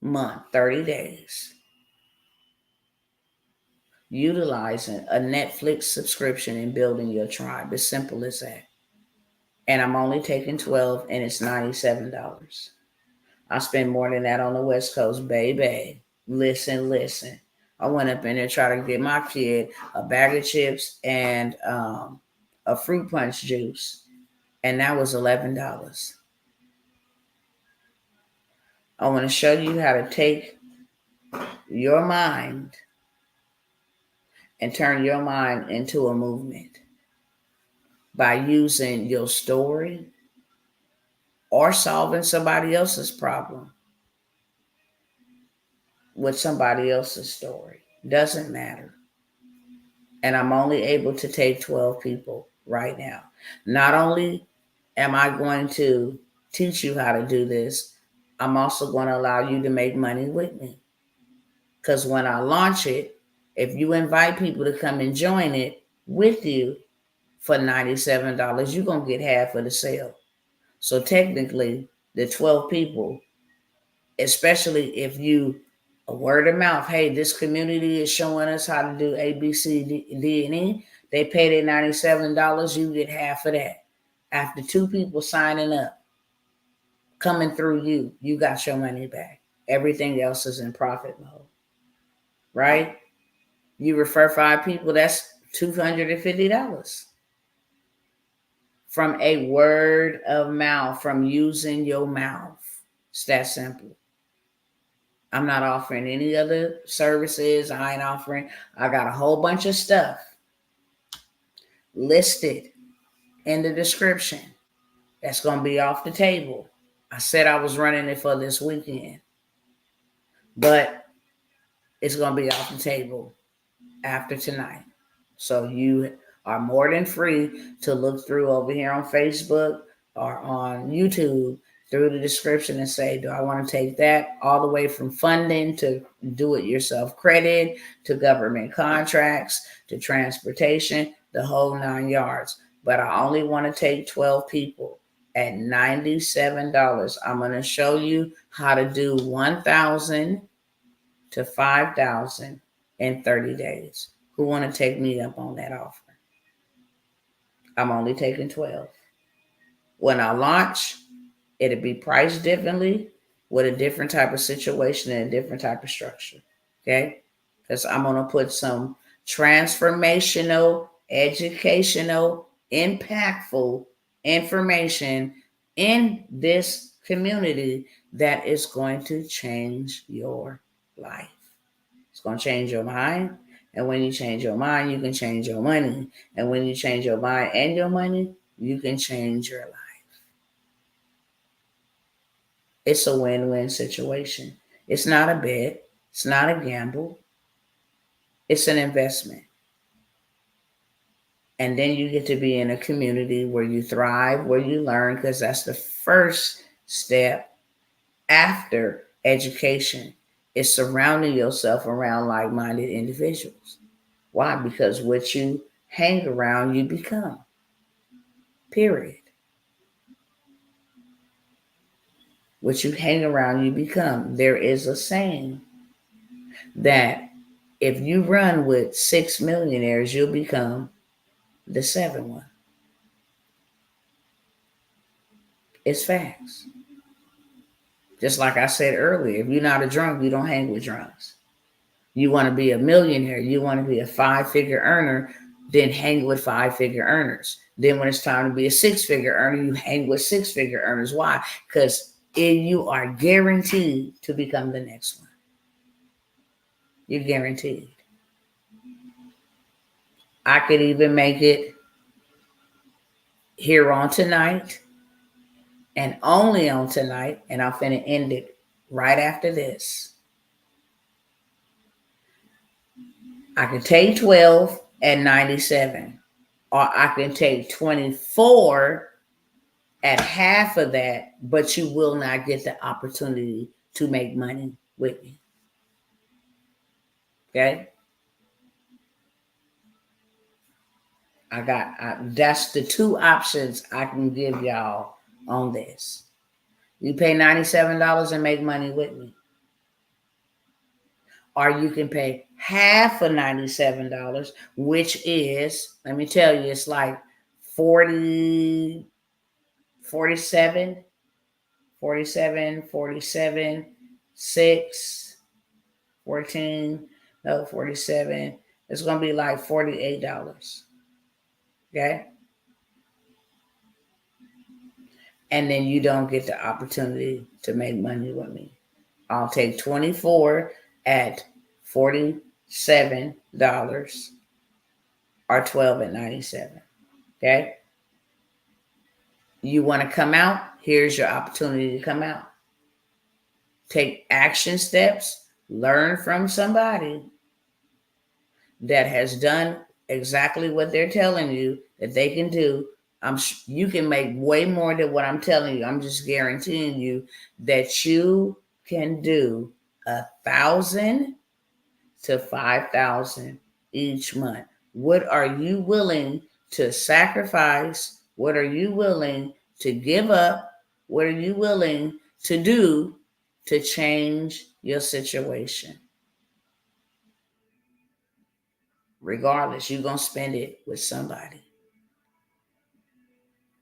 month, 30 days, utilizing a Netflix subscription and building your tribe. As simple as that. And I'm only taking 12 and it's $97. I spend more than that on the West Coast, baby. Listen. I went up in there trying to get my kid a bag of chips and a fruit punch juice, and that was $11. I want to show you how to take your mind and turn your mind into a movement by using your story or solving somebody else's problem with somebody else's story. Doesn't matter. And I'm only able to take 12 people right now. Not only am I going to teach you how to do this, I'm also going to allow you to make money with me. Because when I launch it, if you invite people to come and join it with you for $97, you're going to get half of the sale. So technically, the 12 people, especially if you a word of mouth, hey, this community is showing us how to do A, B, C, D, and E. They pay their $97, you get half of that. After 2 people signing up, coming through you got your money back. Everything else is in profit mode, right? You refer 5 people, that's $250 from a word of mouth, from using your mouth. It's that simple. I'm not offering any other services. I got a whole bunch of stuff listed in the description that's going to be off the table. I said I was running it for this weekend, but it's going to be off the table after tonight. So you are more than free to look through over here on Facebook or on YouTube through the description and say, do I want to take that all the way from funding to do-it-yourself credit to government contracts to transportation, the whole 9 yards. But I only want to take 12 people at $97. I'm going to show you how to do 1,000 to 5,000 in 30 days. Who want to take me up on that offer? I'm only taking 12. When I launch, it'll be priced differently with a different type of situation and a different type of structure. Okay? Because I'm going to put some transformational, educational, impactful information in this community that is going to change your life. It's going to change your mind. And when you change your mind, you can change your money. And when you change your mind and your money, you can change your life. It's a win-win situation. It's not a bet. It's not a gamble. It's an investment. And then you get to be in a community where you thrive, where you learn, because that's the first step after education, is surrounding yourself around like-minded individuals. Why? Because what you hang around, you become. Period. What you hang around, you become. There is a saying that if you run with 6 millionaires, you'll become the 7th one. It's facts. Just like I said earlier, if you're not a drunk, you don't hang with drunks. You want to be a millionaire, you want to be a 5-figure earner, then hang with 5-figure earners. Then when it's time to be a 6-figure earner, you hang with 6-figure earners. Why? Because you are guaranteed to become the next one. You're guaranteed. I could even make it here on tonight and only on tonight, and I'm finna end it right after this. I can take 12 at 97, or I can take 24 at half of that, but you will not get the opportunity to make money with me. Okay? That's the two options I can give y'all on this. You pay $97 and make money with me. Or you can pay half of $97, which is, let me tell you, it's like 40, 47, 6, 14, no, 47. It's going to be like $48. Okay? And then you don't get the opportunity to make money with me. I'll take 24 at $47 or 12 at 97. Okay? You want to come out? Here's your opportunity to come out. Take action steps. Learn from somebody that has done exactly what they're telling you that they can do. You can make way more than what I'm telling you. I'm just guaranteeing you that you can do 1,000 to 5,000 each month. What are you willing to sacrifice? What are you willing to give up? What are you willing to do to change your situation? Regardless, you're going to spend it with somebody.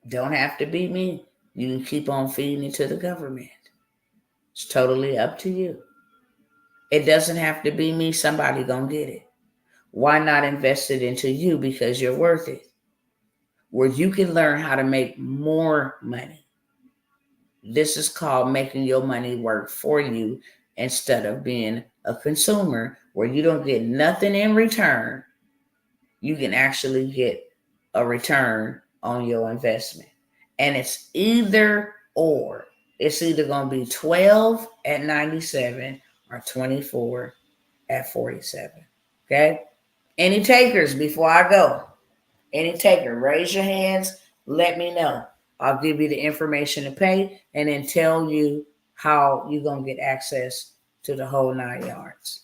Don't have to be me. You can keep on feeding it to the government. It's totally up to you. It doesn't have to be me. Somebody going to get it. Why not invest it into you? Because you're worth it. Where you can learn how to make more money. This is called making your money work for you instead of being a consumer where you don't get nothing in return. You can actually get a return on your investment. And it's either or. It's either going to be 12 at 97 or 24 at 47. Okay? Any takers before I go? Any taker, raise your hands. Let me know. I'll give you the information to pay and then tell you how you're going to get access to the whole 9 yards.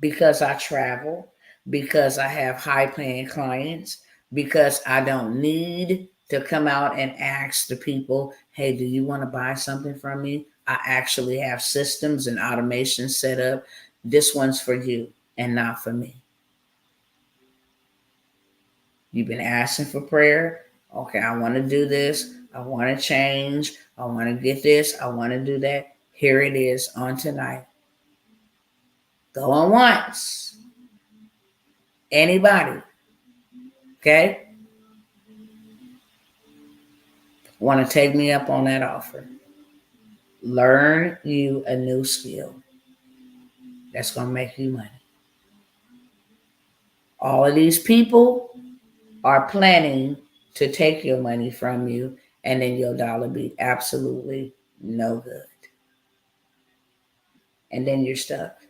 Because I travel, because I have high paying clients, because I don't need to come out and ask the people, hey, do you want to buy something from me? I actually have systems and automation set up. This one's for you and not for me. You've been asking for prayer. Okay, I want to do this. I want to change. I want to get this. I want to do that. Here it is on tonight. Going once. Anybody? Okay? Want to take me up on that offer? Learn you a new skill that's going to make you money. All of these people are planning to take your money from you, and then your dollar be absolutely no good. And then you're stuck.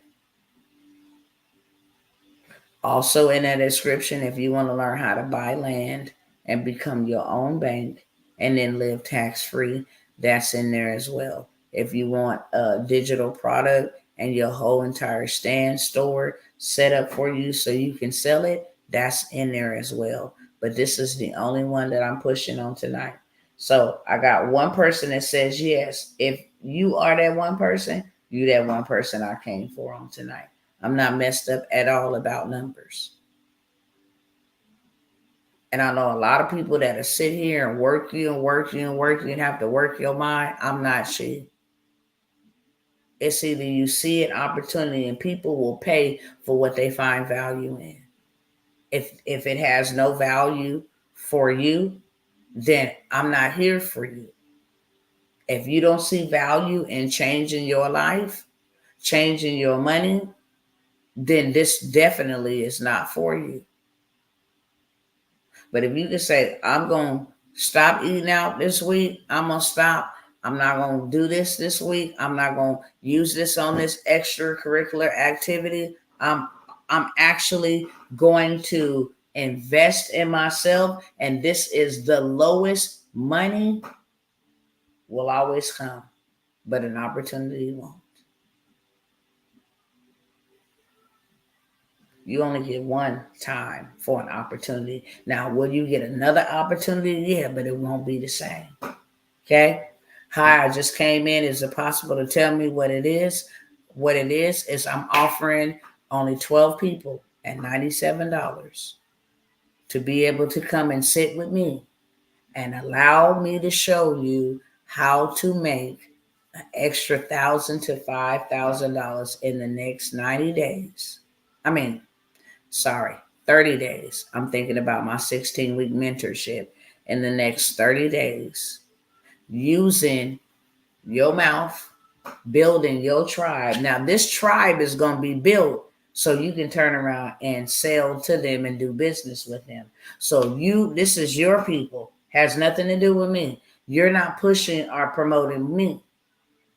Also in that description, if you want to learn how to buy land and become your own bank and then live tax-free, that's in there as well. If you want a digital product and your whole entire stand store set up for you so you can sell it, that's in there as well. But this is the only one that I'm pushing on tonight. So I got one person that says yes. If you are that one person, you that one person I came for on tonight. I'm not messed up at all about numbers. And I know a lot of people that are sit here and work you and have to work your mind. I'm not she. It's either you see an opportunity and people will pay for what they find value in. If it has no value for you, then I'm not here for you. If you don't see value in changing your life, changing your money, then this definitely is not for you. But if you can say, I'm going to stop eating out this week, I'm going to stop. I'm not going to do this week. I'm not going to use this on this extracurricular activity. I'm actually going to invest in myself. And this is the lowest. Money will always come, but an opportunity won't. You only get one time for an opportunity. Now, will you get another opportunity? Yeah, but it won't be the same. Okay? Hi, I just came in. Is it possible to tell me what it is? What it is I'm offering only 12 people at $97 to be able to come and sit with me and allow me to show you how to make an extra $1,000 to $5,000 in the next 90 days. 30 days. I'm thinking about my 16-week mentorship in the next 30 days, using your mouth, building your tribe. Now, this tribe is going to be built so you can turn around and sell to them and do business with them. So this is your people. Has nothing to do with me. You're not pushing or promoting me.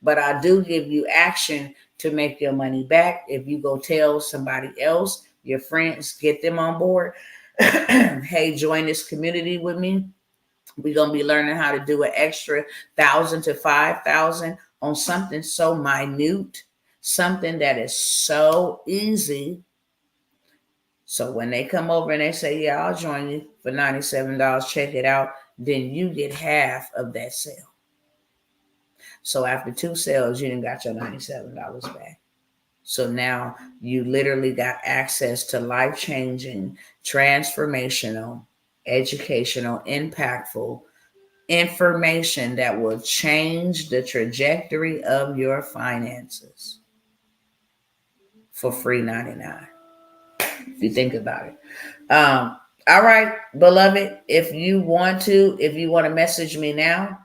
But I do give you action to make your money back. If you go tell somebody else, your friends, get them on board. Hey, join this community with me. We're going to be learning how to do an extra 1,000 to 5,000 on something so minute, something that is so easy. So when they come over and they say, yeah, I'll join you for $97, check it out, then you get half of that sale. So after 2 sales, you done got your $97 back. So now you literally got access to life-changing, transformational, educational, impactful information that will change the trajectory of your finances for free 99. If you think about it. All right, beloved, if you want to message me now,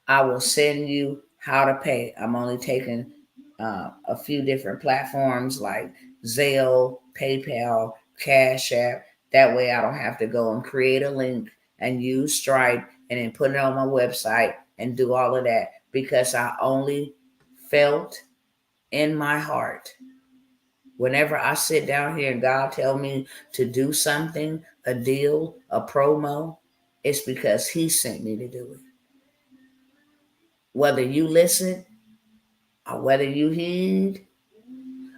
I will send you how to pay. I'm only taking a few different platforms like Zelle, PayPal, Cash App. That way I don't have to go and create a link and use Stripe and then put it on my website and do all of that, because I only felt in my heart, whenever I sit down here and God tell me to do something, a deal, a promo, it's because he sent me to do it. Whether you listen or whether you heed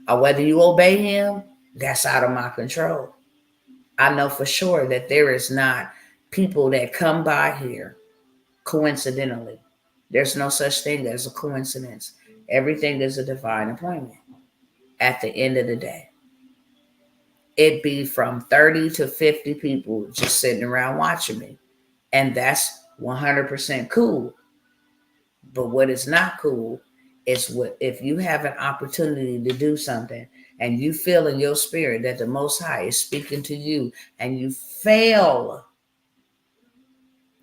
or whether you obey him, that's out of my control. I know for sure that there is not people that come by here coincidentally. There's no such thing as a coincidence. Everything is a divine appointment. At the end of the day, it be from 30 to 50 people just sitting around watching me. And that's 100% cool. But what is not cool is if you have an opportunity to do something and you feel in your spirit that the Most High is speaking to you and you fail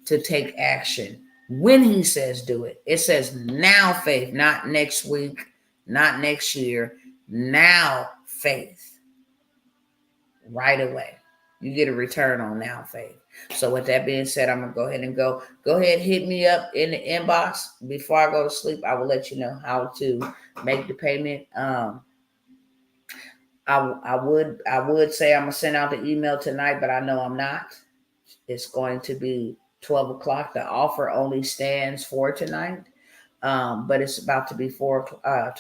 to take action when he says do it. It says now faith, not next week, not next year, now faith. Right away. You get a return on now faith. So with that being said, I'm gonna go ahead, hit me up in the inbox before I go to sleep. I will let you know how to make the payment. I would say I'm gonna send out the email tonight, but I know I'm not. It's going to be 12 o'clock. The offer only stands for tonight. But it's about to be 12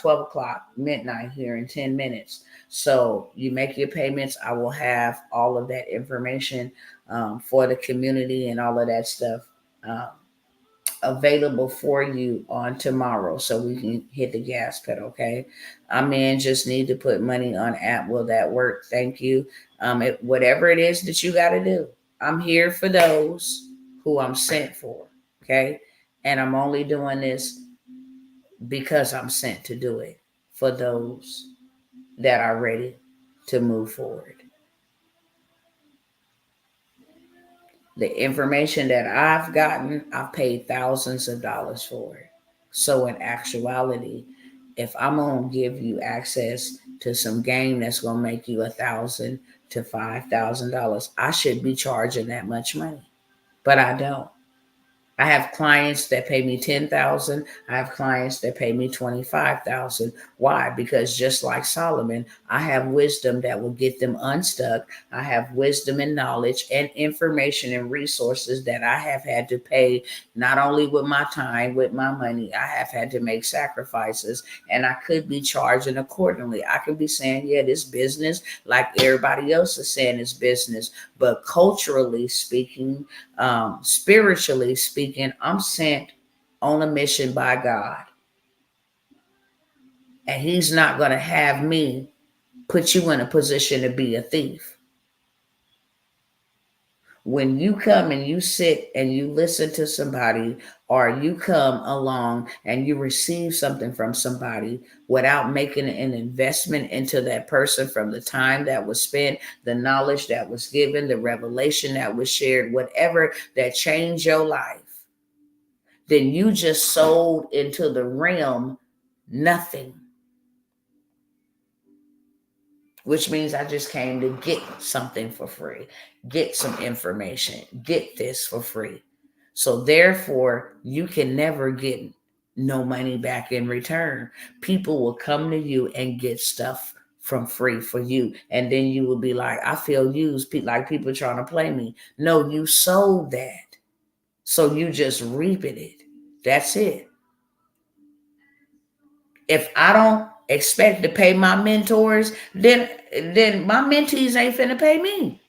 o'clock midnight here in 10 minutes. So you make your payments. I will have all of that information for the community and all of that stuff available for you on tomorrow, so we can hit the gas pedal. Okay, just need to put money on app. Will that work? Thank you. Whatever it is that you got to do, I'm here for those who I'm sent for. Okay, and I'm only doing this because I'm sent to do it for those that are ready to move forward. The information that I've gotten, I've paid thousands of dollars for it. So in actuality, if I'm going to give you access to some game that's going to make you $1,000 to $5,000. I should be charging that much money, but I don't. I have clients that pay me $10,000. I have clients that pay me $25,000. Why? Because just like Solomon, I have wisdom that will get them unstuck. I have wisdom and knowledge and information and resources that I have had to pay, not only with my time, with my money. I have had to make sacrifices, and I could be charging accordingly. I could be saying, yeah, this business, like everybody else is saying, is business. But culturally speaking, spiritually speaking, I'm sent on a mission by God. And he's not going to have me put you in a position to be a thief. When you come and you sit and you listen to somebody, or you come along and you receive something from somebody without making an investment into that person, from the time that was spent, the knowledge that was given, the revelation that was shared, whatever that changed your life, then you just sold into the realm nothing. Which means I just came to get something for free, get some information, get this for free. So therefore, you can never get no money back in return. People will come to you and get stuff from free for you. And then you will be like, I feel used, like people trying to play me. No, you sold that. So you just reaping it. That's it. If I don't expect to pay my mentors, then my mentees ain't finna pay me.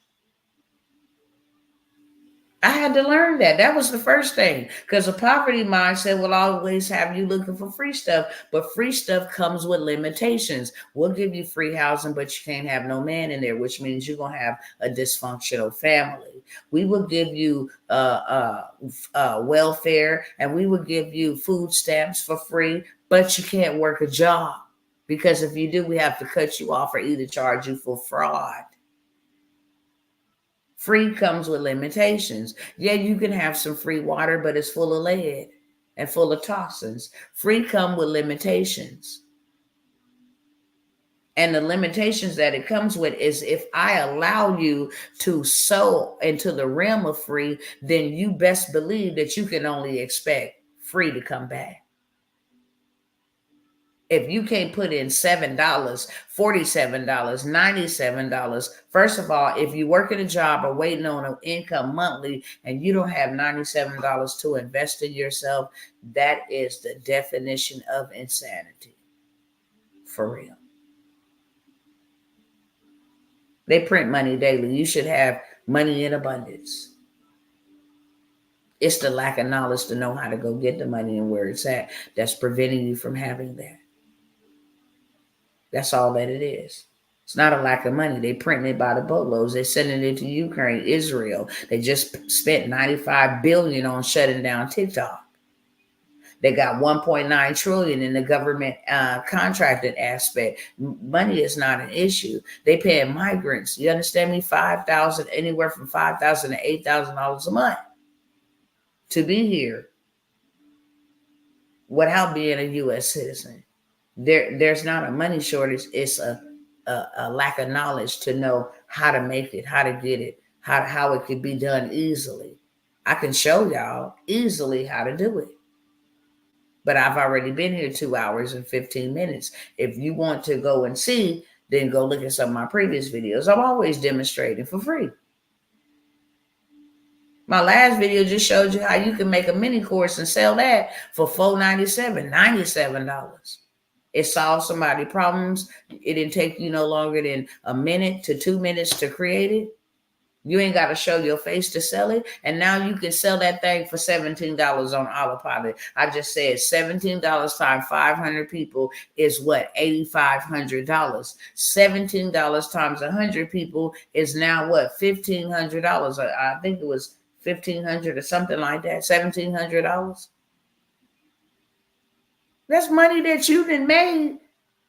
I had to learn that. That was the first thing, because a poverty mindset will always have you looking for free stuff, but free stuff comes with limitations. We'll give you free housing, but you can't have no man in there, which means you're going to have a dysfunctional family. We will give you welfare, and we will give you food stamps for free, but you can't work a job, because if you do, we have to cut you off or either charge you for fraud. Free comes with limitations. Yeah, you can have some free water, but it's full of lead and full of toxins. Free come with limitations. And the limitations that it comes with is, if I allow you to sow into the realm of free, then you best believe that you can only expect free to come back. If you can't put in $7, $47, $97, first of all, if you work at a job or waiting on an income monthly and you don't have $97 to invest in yourself, that is the definition of insanity. For real. They print money daily. You should have money in abundance. It's the lack of knowledge to know how to go get the money and where it's at that's preventing you from having that. That's all that it is. It's not a lack of money. They printing it by the boatloads. They're sending it to Ukraine, Israel. They just spent $95 billion on shutting down TikTok. They got $1.9 trillion in the government contracted aspect. Money is not an issue. They paying migrants. You understand me? $5,000, anywhere from $5,000 to $8,000 a month to be here without being a U.S. citizen. There's not a money shortage. It's a lack of knowledge to know how to make it, how to get it, how it could be done easily. I can show y'all easily how to do it. But I've already been here 2 hours and 15 minutes. If you want to go and see, then go look at some of my previous videos. I'm always demonstrating for free. My last video just showed you how you can make a mini course and sell that for $4.97, $97. It solves somebody's problems. It didn't take you no longer than a minute to 2 minutes to create it. You ain't got to show your face to sell it. And now you can sell that thing for $17 on Autopilot. I just said $17 times 500 people is what? $8,500. $17 times 100 people is now what? $1,500. I think it was $1,500 or something like that. $1,700. That's money that you didn't made,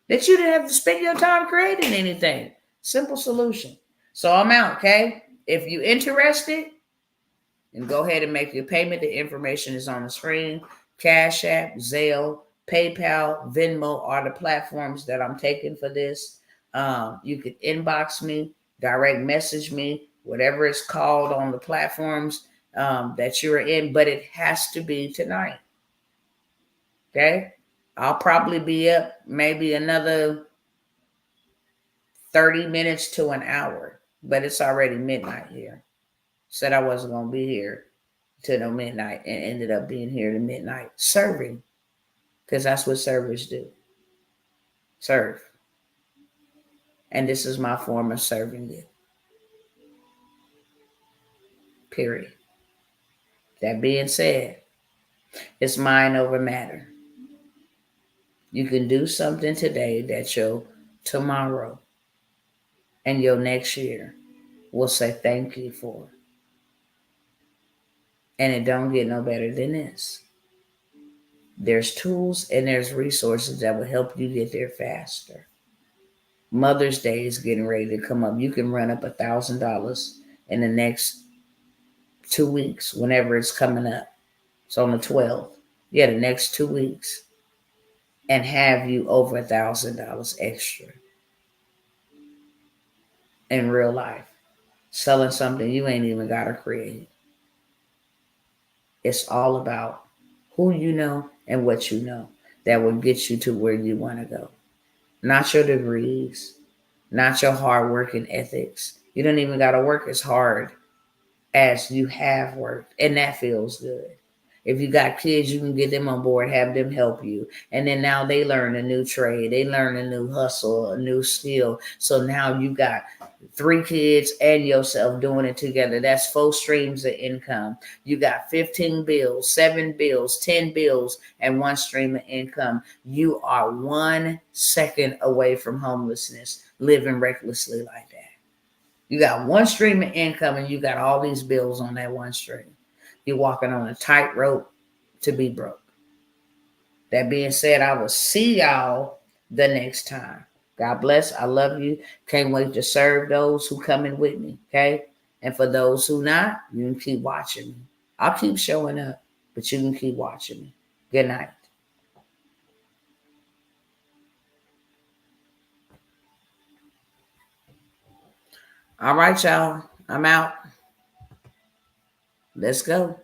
that you didn't have to spend your time creating anything. Simple solution. So I'm out, okay? If you're interested, then go ahead and make your payment. The information is on the screen. Cash App, Zelle, PayPal, Venmo are the platforms that I'm taking for this. You could inbox me, direct message me, whatever it's called on the platforms that you're in, but it has to be tonight. Okay? I'll probably be up maybe another 30 minutes to an hour, but it's already midnight here. Said I wasn't going to be here till no midnight and ended up being here to midnight serving, because that's what servers do. Serve. And this is my form of serving you. Period. That being said, it's mind over matter. You can do something today that your tomorrow and your next year will say thank you for. And it don't get no better than this. There's tools and there's resources that will help you get there faster. Mother's Day is getting ready to come up. You can run up $1,000 in the next 2 weeks, whenever it's coming up. It's on the 12th. Yeah, the next 2 weeks. And have you over $1,000 extra in real life. Selling something you ain't even got to create. It's all about who you know and what you know that will get you to where you want to go. Not your degrees, not your hard work and ethics. You don't even got to work as hard as you have worked, and that feels good. If you got kids, you can get them on board, have them help you. And then now they learn a new trade. They learn a new hustle, a new skill. So now you got 3 kids and yourself doing it together. That's 4 streams of income. You got 15 bills, 7 bills, 10 bills, and 1 stream of income. You are 1 second away from homelessness, living recklessly like that. You got 1 stream of income and you got all these bills on that 1 stream. You're walking on a tightrope to be broke. That being said, I will see y'all the next time. God bless. I love you. Can't wait to serve those who come in with me. Okay. And for those who not, you can keep watching me. I'll keep showing up, but you can keep watching me. Good night. All right, y'all. I'm out. Let's go.